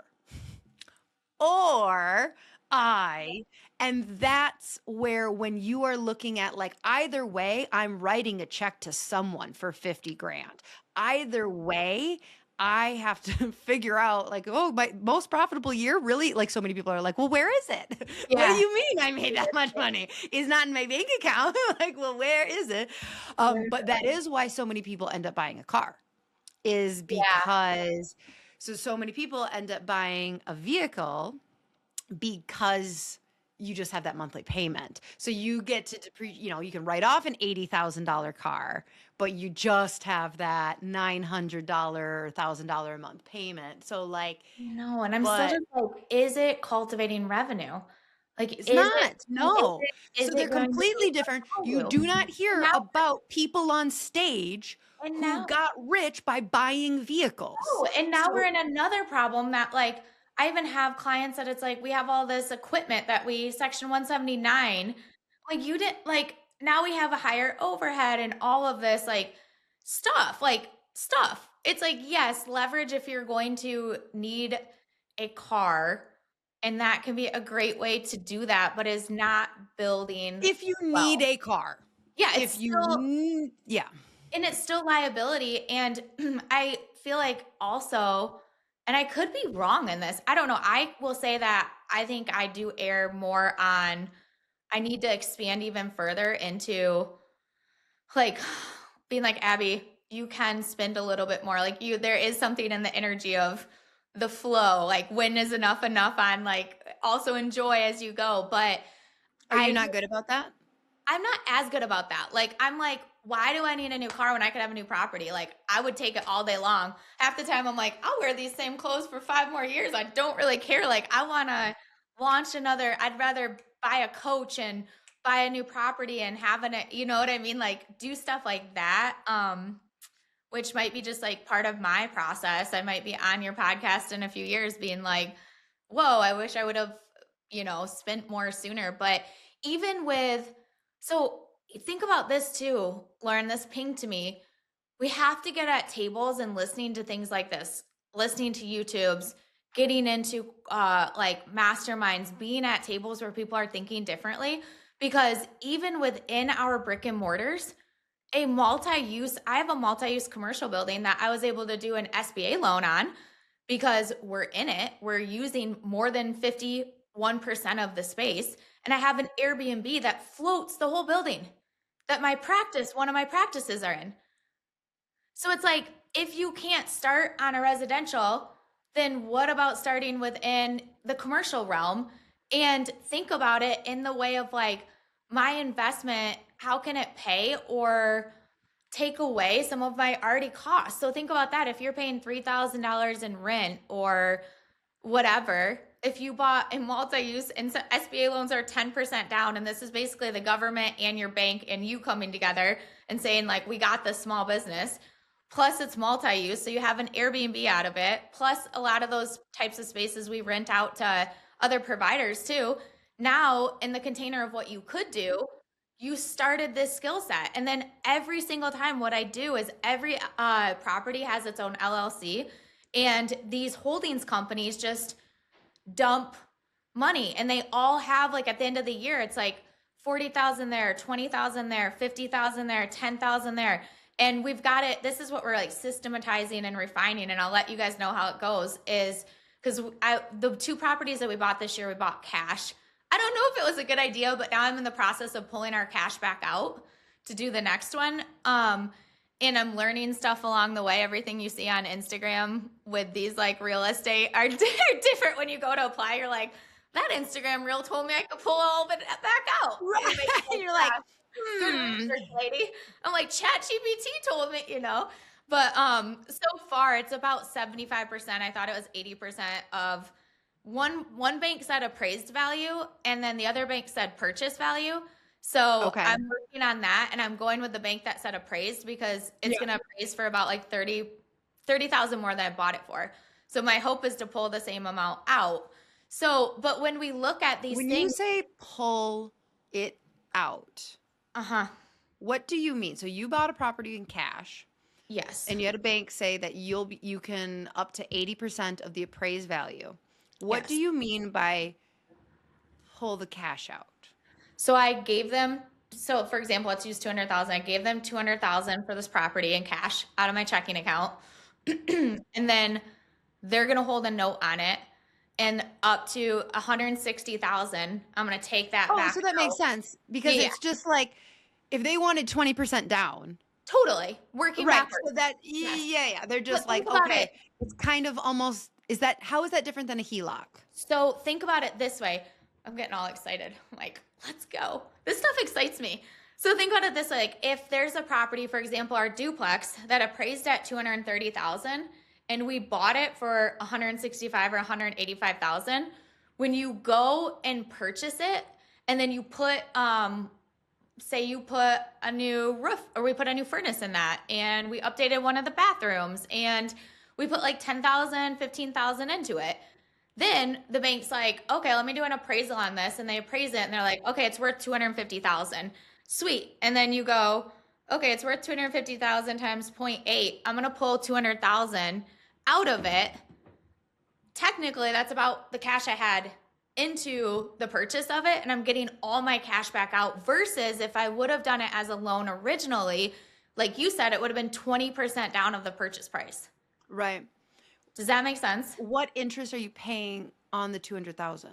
or I, and that's where when you are looking at like either way, I'm writing a check to someone for 50 grand. Either way, I have to figure out like, oh, my most profitable year, really? Like so many people are like, well, where is it? What do Yeah. you mean I made that much money? It's not in my bank account. Like, well, where is it? But that is why so many people end up buying a car, is Yeah. because so many people end up buying a vehicle because you just have that monthly payment. So you get to you can write off an $80,000 car, but you just have that $900, $1,000 a month payment. So like, No, and I'm still but just like, is it cultivating revenue? Like, it's not. is No. is So they're it going to be completely different. You value? do not And hear now, about people on stage and who now, got rich by buying vehicles. oh, and now we're So in another problem that, like, I even have clients that it's like, we have all this equipment that we Section 179. Like, you didn't, like, now we have a higher overhead and all of this, stuff. It's like, yes, leverage if you're going to need a car, and that can be a great way to do that, but is not building if you need wealth. a car, Yeah, if you, yeah. and it's still liability. And I feel like also, and I could be wrong in this, I don't know. I will say that I think I do err more on, I need to expand even further into like being like, Abby, you can spend a little bit more. Like, there is something in the energy of the flow. Like, when is enough on, like, also enjoy as you go. But Are you I not good about that? I'm not as good about that. Like, I'm like, why do I need a new car when I could have a new property? Like, I would take it all day long. Half the time, I'm like, I'll wear these same clothes for 5 more years. I don't really care. Like, I want to launch another, I'd rather buy a coach and buy a new property and having it, you know what I mean? Like, do stuff like that. Which might be just like part of my process. I might be on your podcast in a few years being like, whoa, I wish I would have, spent more sooner. But even with, so think about this too, Lauren, this pinged to me. We have to get at tables and listening to things like this, listening to YouTubes, getting into like masterminds, being at tables where people are thinking differently. Because even within our brick and mortars, I have a multi-use commercial building that I was able to do an SBA loan on because we're in it. We're using more than 51% of the space. And I have an Airbnb that floats the whole building that one of my practices are in. So it's like, if you can't start on a residential, then what about starting within the commercial realm? And think about it in the way of like, my investment, how can it pay or take away some of my already costs? So think about that. If you're paying $3,000 in rent or whatever, if you bought a multi-use, and so SBA loans are 10% down, and this is basically the government and your bank and you coming together and saying like, we got this small business, plus it's multi-use, so you have an Airbnb out of it, plus a lot of those types of spaces we rent out to other providers too. Now in the container of what you could do, you started this skill set. And then every single time what I do is every property has its own LLC, and these holdings companies just dump money, and they all have, like, at the end of the year, it's like 40,000 there, 20,000 there, 50,000 there, 10,000 there. And we've got it. This is what we're like systematizing and refining. And I'll let you guys know how it goes, is because the 2 properties that we bought this year, we bought cash. I don't know if it was a good idea, but now I'm in the process of pulling our cash back out to do the next one. And I'm learning stuff along the way. Everything you see on Instagram with these like real estate are different when you go to apply. You're like, that Instagram reel told me I could pull all of it back out. Right. You're like, good research, lady. I'm like, ChatGPT told me, But so far it's about 75%. I thought it was 80% of one bank said appraised value, and then the other bank said purchase value. So Okay. I'm working on that, and I'm going with the bank that said appraised because it's going to appraise for about like 30,000 more than I bought it for. So my hope is to pull the same amount out. So, but when we look at these When you things, say pull it out, what do you mean? So you bought a property in cash, yes, and you had a bank say that you can up to 80% of the appraised value. What yes. do you mean by pull the cash out? So I gave them, so for example, let's use 200,000. I gave them 200,000 for this property in cash out of my checking account. And then they're going to hold a note on it, and up to 160,000, I'm going to take that back. So that makes sense, because Yeah. it's just like if they wanted 20% down. Totally. Working Right. backwards. So that, Yes. yeah. They're just But like, think about okay, it. it's kind of almost, how is that different than a HELOC? So think about it this way. I'm getting all excited. I'm like, let's go. This stuff excites me. So think about it this way. Like, if there's a property, for example, our duplex that appraised at 230,000, and we bought it for 165 or 185,000, when you go and purchase it, and then you put, say you put a new roof, or we put a new furnace in that, and we updated one of the bathrooms, and we put like 10,000, 15,000 into it. Then the bank's like, okay, let me do an appraisal on this. And they appraise it, and they're like, okay, it's worth 250,000. Sweet. And then you go, okay, it's worth 250,000 times 0.8. I'm going to pull 200,000 out of it. Technically, that's about the cash I had into the purchase of it, and I'm getting all my cash back out, versus if I would have done it as a loan originally, like you said, it would have been 20% down of the purchase price. Right. Does that make sense? What interest are you paying on the 200,000?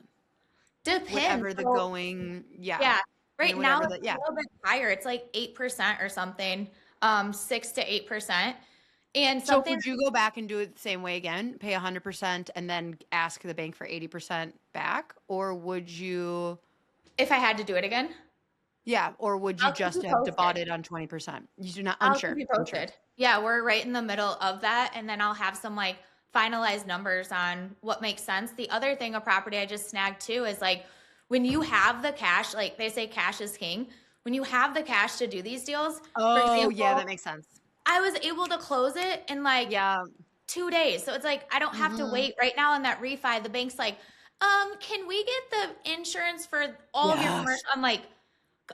Depends. Whatever the going, Yeah. Right now it's yeah. a little bit higher. It's like 8% or something, 6 to 8%. And So something, would you go back and do it the same way again, pay 100% and then ask the bank for 80% back? Or would you? if I had to do it again, Yeah, or would you I'll keep just you have bought posted. it on 20%? You do not I'll keep unsure, you unsure. posted. Yeah, we're right in the middle of that, and then I'll have some like finalized numbers on what makes sense. The other thing, a property I just snagged too, is like when you have the cash, like they say cash is king. When you have the cash to do these deals, for Oh, yeah, that example, makes sense. I was able to close it in like Yeah. 2 days. So it's like I don't have to Mhm. wait right now on that refi. The bank's like, can we get the insurance for all of your Yes. commercial? I'm like,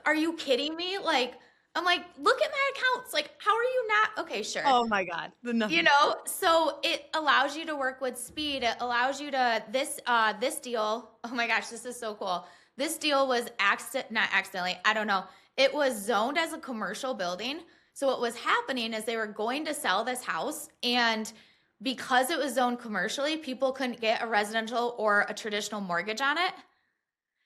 are you kidding me? Like, I'm like, look at my accounts. Like, how are you not? Okay, sure. Oh my God. The You numbers. know, so it allows you to work with speed. It allows you to this deal. Oh my gosh, this is so cool. This deal was not accidentally. I don't know. It was zoned as a commercial building. So what was happening is they were going to sell this house, and because it was zoned commercially, people couldn't get a residential or a traditional mortgage on it.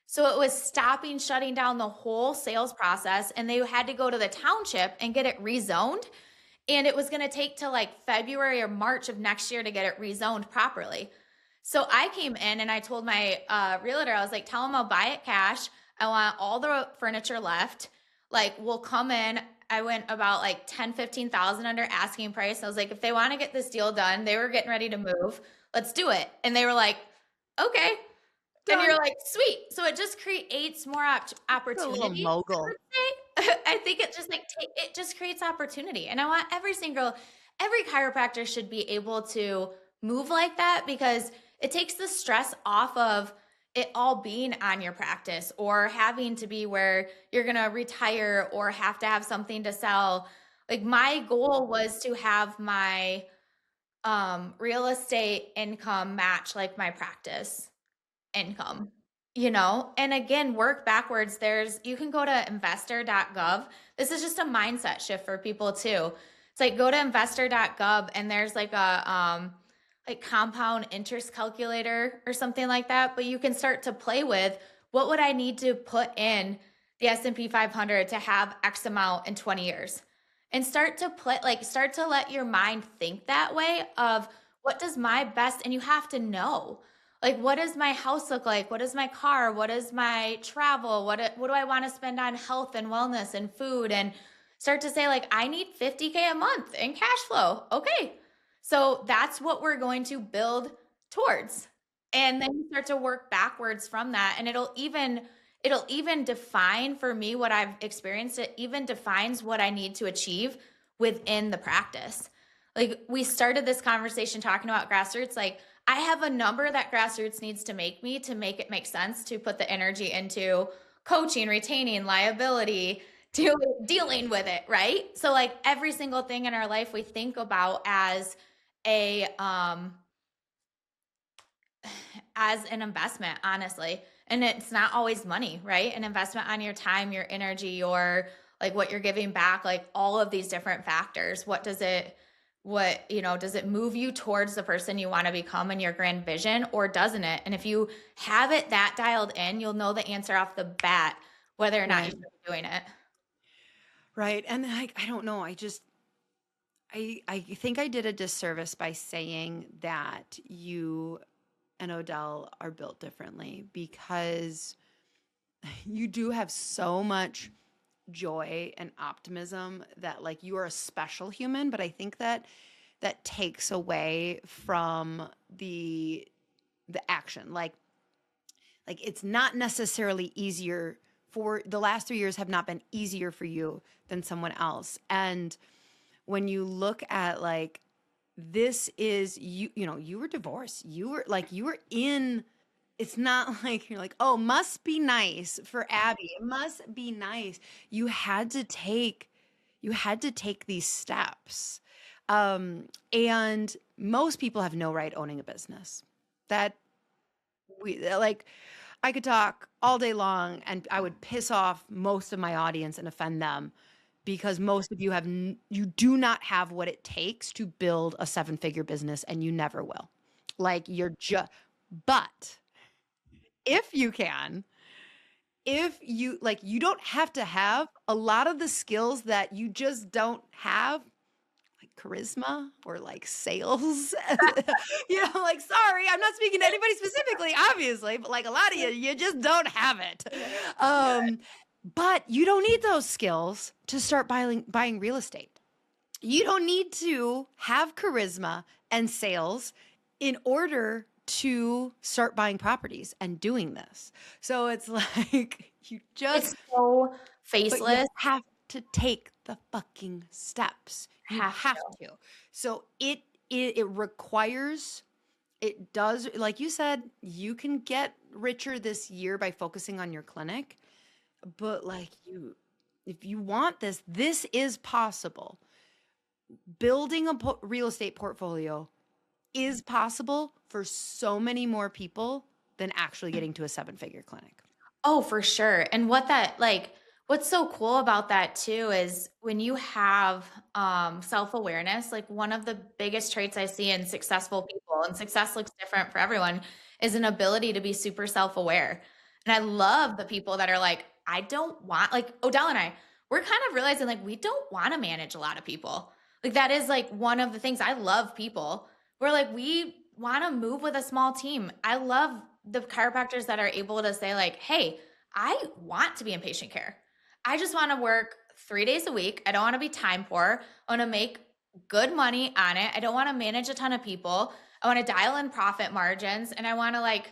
So it was stopping, shutting down the whole sales process, and they had to go to the township and get it rezoned. And it was going to take till like February or March of next year to get it rezoned properly. So I came in and I told my realtor, I was like, tell him I'll buy it cash. I want all the furniture left. Like, we'll come in. I went about like 10, 15,000 under asking price. I was like, if they want to get this deal done, they were getting ready to move. Let's do it. And they were like, okay. And Done. you're like, sweet. So it just creates more A little opportunity, I mogul. would say. I think it just like it just creates opportunity. And I want every chiropractor should be able to move like that, because it takes the stress off of it all being on your practice or having to be where you're going to retire or have to have something to sell. Like, my goal was to have my real estate income match like my practice income, you know? And again, work backwards. You can go to investor.gov. This is just a mindset shift for people too. It's like, go to investor.gov and there's like a like compound interest calculator or something like that, but you can start to play with, what would I need to put in the S&P 500 to have X amount in 20 years? And start to play, like, start to let your mind think that way of, what does my best, and you have to know, like, what does my house look like? What is my car? What is my travel? What do I want to spend on health and wellness and food? And start to say, like, I need 50K a month in cash flow. Okay. So that's what we're going to build towards. And then you start to work backwards from that. And it'll even define for me what I've experienced. It even defines what I need to achieve within the practice. Like, we started this conversation talking about grassroots. Like, I have a number that grassroots needs to make it make sense to put the energy into coaching, retaining, liability, dealing with it, right? So like, every single thing in our life we think about a as an investment, honestly. And it's not always money, right? An investment on your time, your energy, your, like, what you're giving back, like all of these different factors. Does it move you towards the person you want to become in your grand vision, or doesn't it? And if you have it that dialed in, you'll know the answer off the bat, whether or not you Right. should be doing it. Right. And like, I don't know. I think I did a disservice by saying that you and Odell are built differently, because you do have so much joy and optimism that, like, you are a special human, but I think that takes away from the action. Like it's not necessarily easier, for the last 3 years have not been easier for you than someone else. And when you look at, like, this is you know, you were divorced. You were in, it's not like you're like, oh, must be nice for Abby. It must be nice. You had to take these steps. And most people have no right owning a business. That we like I could talk all day long and I would piss off most of my audience and offend them, because most of you you do not have what it takes to build a seven-figure business, and you never will. Like, but if you can, if you like, you don't have to have a lot of the skills that you just don't have, like charisma or like sales. Like, sorry, I'm not speaking to anybody specifically, obviously, but like, a lot of you just don't have it. Yeah. Um, But you don't need those skills to start buying real estate. You don't need to have charisma and sales in order to start buying properties and doing this. So it's like you It's just, so but you faceless. have to take the fucking steps. You Have have to. to. So it requires, it does, like you said, you can get richer this year by focusing on your clinic, but like you, if you want this, this is possible. Building a real estate portfolio is possible for so many more people than actually getting to a seven-figure clinic. Oh, for sure. And what's so cool about that too is when you have self-awareness, like one of the biggest traits I see in successful people, and success looks different for everyone, is an ability to be super self-aware. And I love the people that are like, I don't want, like Odell and I, we're kind of realizing like we don't want to manage a lot of people. Like that is like one of the things. I love people. We're like, we want to move with a small team. I love the chiropractors that are able to say like, hey, I want to be in patient care. I just want to work 3 days a week. I don't want to be time poor. I want to make good money on it. I don't want to manage a ton of people. I want to dial in profit margins, and I want to like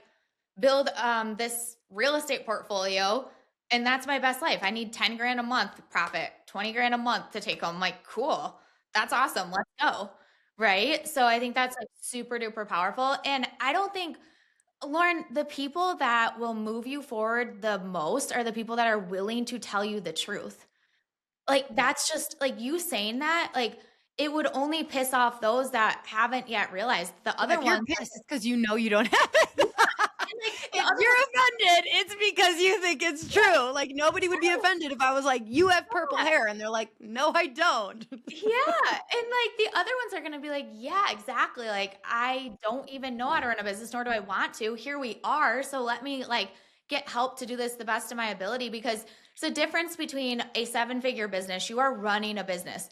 build this real estate portfolio. And that's my best life. I need 10 grand a month profit, 20 grand a month to take home. Like, cool. That's awesome. Let's go. Right. So I think that's like super duper powerful. And I don't think, Lauryn, the people that will move you forward the most are the people that are willing to tell you the truth. Like, that's just like you saying that, like, it would only piss off those that haven't yet realized. The Yeah, other if you're ones, pissed, it's because you know you don't have it. yeah, and like the If other you're ones, offended, it's because you think it's true. Like nobody would be offended if I was like, "You have purple yeah. hair," and they're like, "No, I don't." Yeah, and, like, the other ones are gonna be like, "Yeah, exactly, like, I don't even know how to run a business, nor do I want to. Here we are, so let me, like, get help to do this the best of my ability," because there's a difference between a seven-figure business, you are running a business,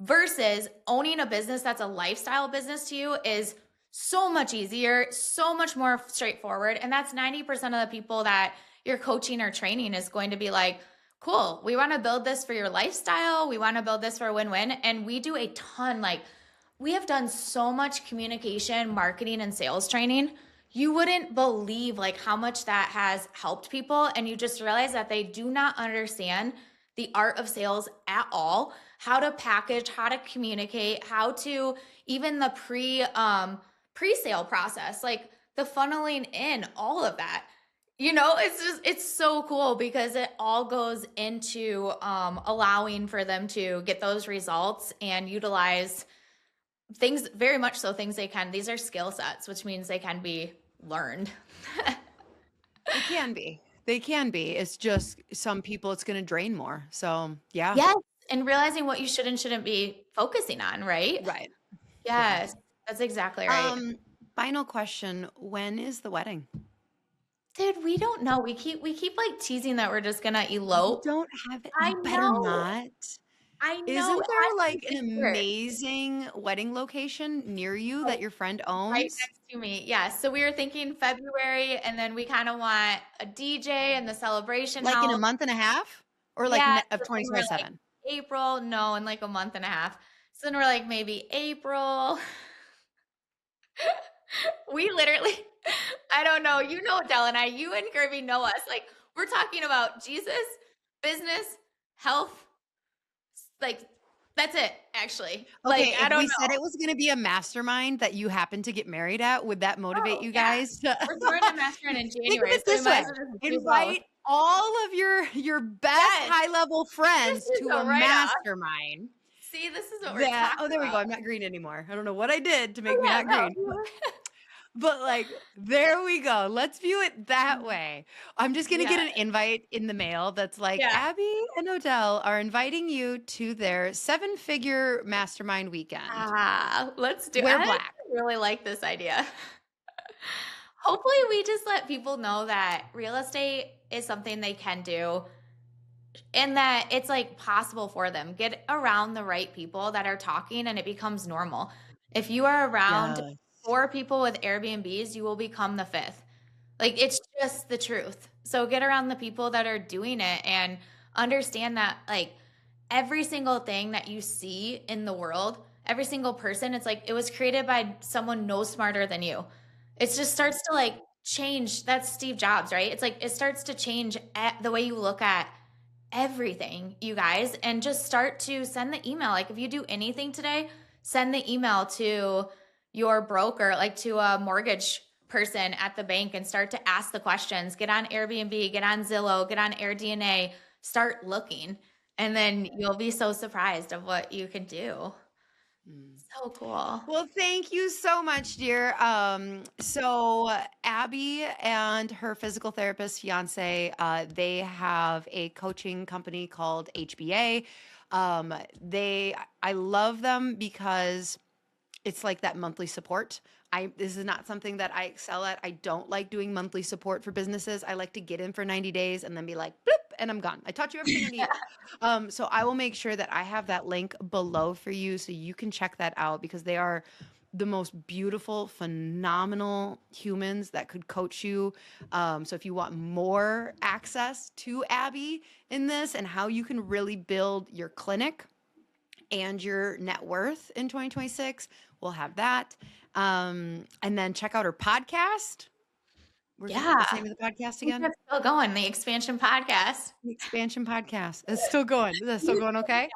versus owning a business that's a lifestyle business to you is so much easier, so much more straightforward, and that's 90% of the people that you're coaching or training is going to be like, cool, we want to build this for your lifestyle, we want to build this for a win-win, and we do a ton, like we have done so much communication, marketing, and sales training. You wouldn't believe like how much that has helped people, and you just realize that they do not understand the art of sales at all, how to package, how to communicate, how to even the pre-sale process, like the funneling in, all of that. It's just it's so cool because it all goes into allowing for them to get those results and utilize things, very much so things they can. These are skill sets, which means they can be learned. They can be. They can be. It's just some people it's going to drain more. So, yeah. Yes, and realizing what you should and shouldn't be focusing on, right? Right. Yeah. Yes, that's exactly right. Um, Final question, when is the wedding? Dude, we don't know. We keep like teasing that we're just gonna You elope. don't have it. I You better know. not. I know. Isn't It there has to be like an this year. amazing wedding location near you that your friend Right owns? next to me. Yeah. So we were thinking February, and then we kind of want a DJ and the celebration Like in a house. month and a half or like Yeah. of So then we're like 2027? April, no, in like a month and a half. So then we're like maybe April. We literally, I don't know. You know, Dell and I, you and Kirby know us. Like we're talking about Jesus, business, health. Like that's it, actually. Like Okay, I if don't we said know. it was gonna be a mastermind that you happen to get married at, would that motivate Oh you yeah, guys to we're throwing a mastermind in think of January, it so we this might way, as well just do both. invite all of your best Yes. high-level This friends is to a a write-off. mastermind See, this is what we're that talking there we go, about. I'm not green anymore. I don't know what I did to Oh, make me yeah, not no, green. But like, there we go. Let's view it that Mhm. way. I'm just gonna Yeah, get an invite in the mail that's like, yeah. Abby and Odell are inviting you to their seven-figure mastermind weekend. Let's do Wear I black. actually really like this idea. Hopefully, we just let people know that real estate is something they can do and that it's, like, possible for them. Get around the right people that are talking, and it becomes normal. If you are around Yes. 4 people with Airbnbs, you will become the 5th. Like, it's just the truth. So get around the people that are doing it, and understand that like every single thing that you see in the world, every single person, it's like it was created by someone no smarter than you. It just starts to like change. That's Steve Jobs, right? It's like it starts to change the way you look at everything, you guys, and just start to send the email. Like if you do anything today, send the email to your broker, like to a mortgage person at the bank, and start to ask the questions. Get on Airbnb, get on Zillow, get on AirDNA, start looking, and then you'll be so surprised of what you can do. So cool. Well, thank you so much, dear. So Abby and her physical therapist fiance, they have a coaching company called HBA. I love them because it's like that monthly support. This is not something that I excel at. I don't like doing monthly support for businesses. I like to get in for 90 days and then be like, bloop, and I'm gone. I taught you everything I need. So I will make sure that I have that link below for you so you can check that out because they are the most beautiful, phenomenal humans that could coach you. So if you want more access to Abby in this and how you can really build your clinic and your net worth in 2026, we'll have that. And then check out her podcast. What's Yeah. the name of the podcast I think again? that's still going, the expansion podcast. The Expansion Podcast. It's still going. Is that still going okay?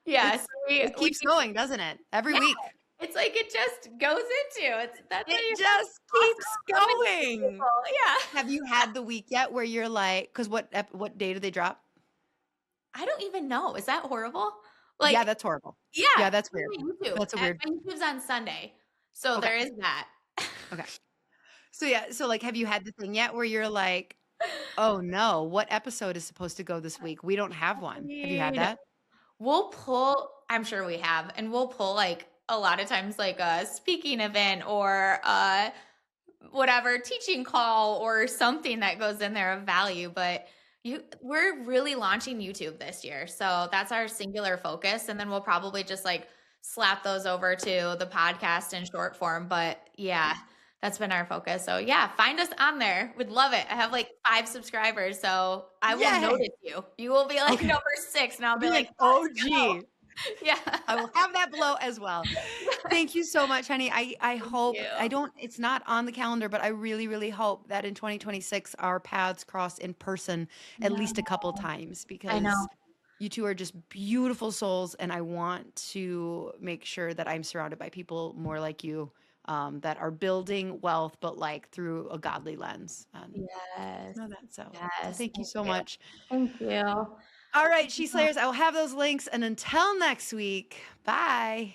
Yeah, so It's it we keeps going, doesn't it? Every yeah, week. it's like it just goes into it's that's how It you have just keeps awesome, amazing going. people. Yeah. Have you had the week yet where you're like, because what day do they drop? I don't even know. Is that horrible? Yeah, Like, that's horrible. yeah, Yeah, that's weird. my YouTube. That's a weird. My YouTube's on Sunday. So Okay. there is that. Okay. So yeah, so like have you had the thing yet where you're like, oh no, what episode is supposed to go this week? We don't have one. Have you had Dude, that? we'll pull, I'm sure we have, and we'll pull like a lot of times like a speaking event or whatever teaching call or something that goes in there of value, but we're really launching YouTube this year, so that's our singular focus, and then we'll probably just like slap those over to the podcast in short form. But yeah, that's been our focus. So yeah, find us on there. We'd love it. I have like 5 subscribers, so I will Yay. notice you. You will be like Okay. number 6, and I'll be Be like, an let's go. OG. Yeah. I will have that below as well. Thank you so much, honey. I hope you. it's not on the calendar, but I really, really hope that in 2026 our paths cross in person at least a couple times I know. because you two are just beautiful souls, and I want to make sure that I'm surrounded by people more like you that are building wealth, but like through a godly lens. Yes. Know that. So Yes. thank you Thank so you. much. Thank you. All right, She Slayers, I will have those links. And until next week, bye.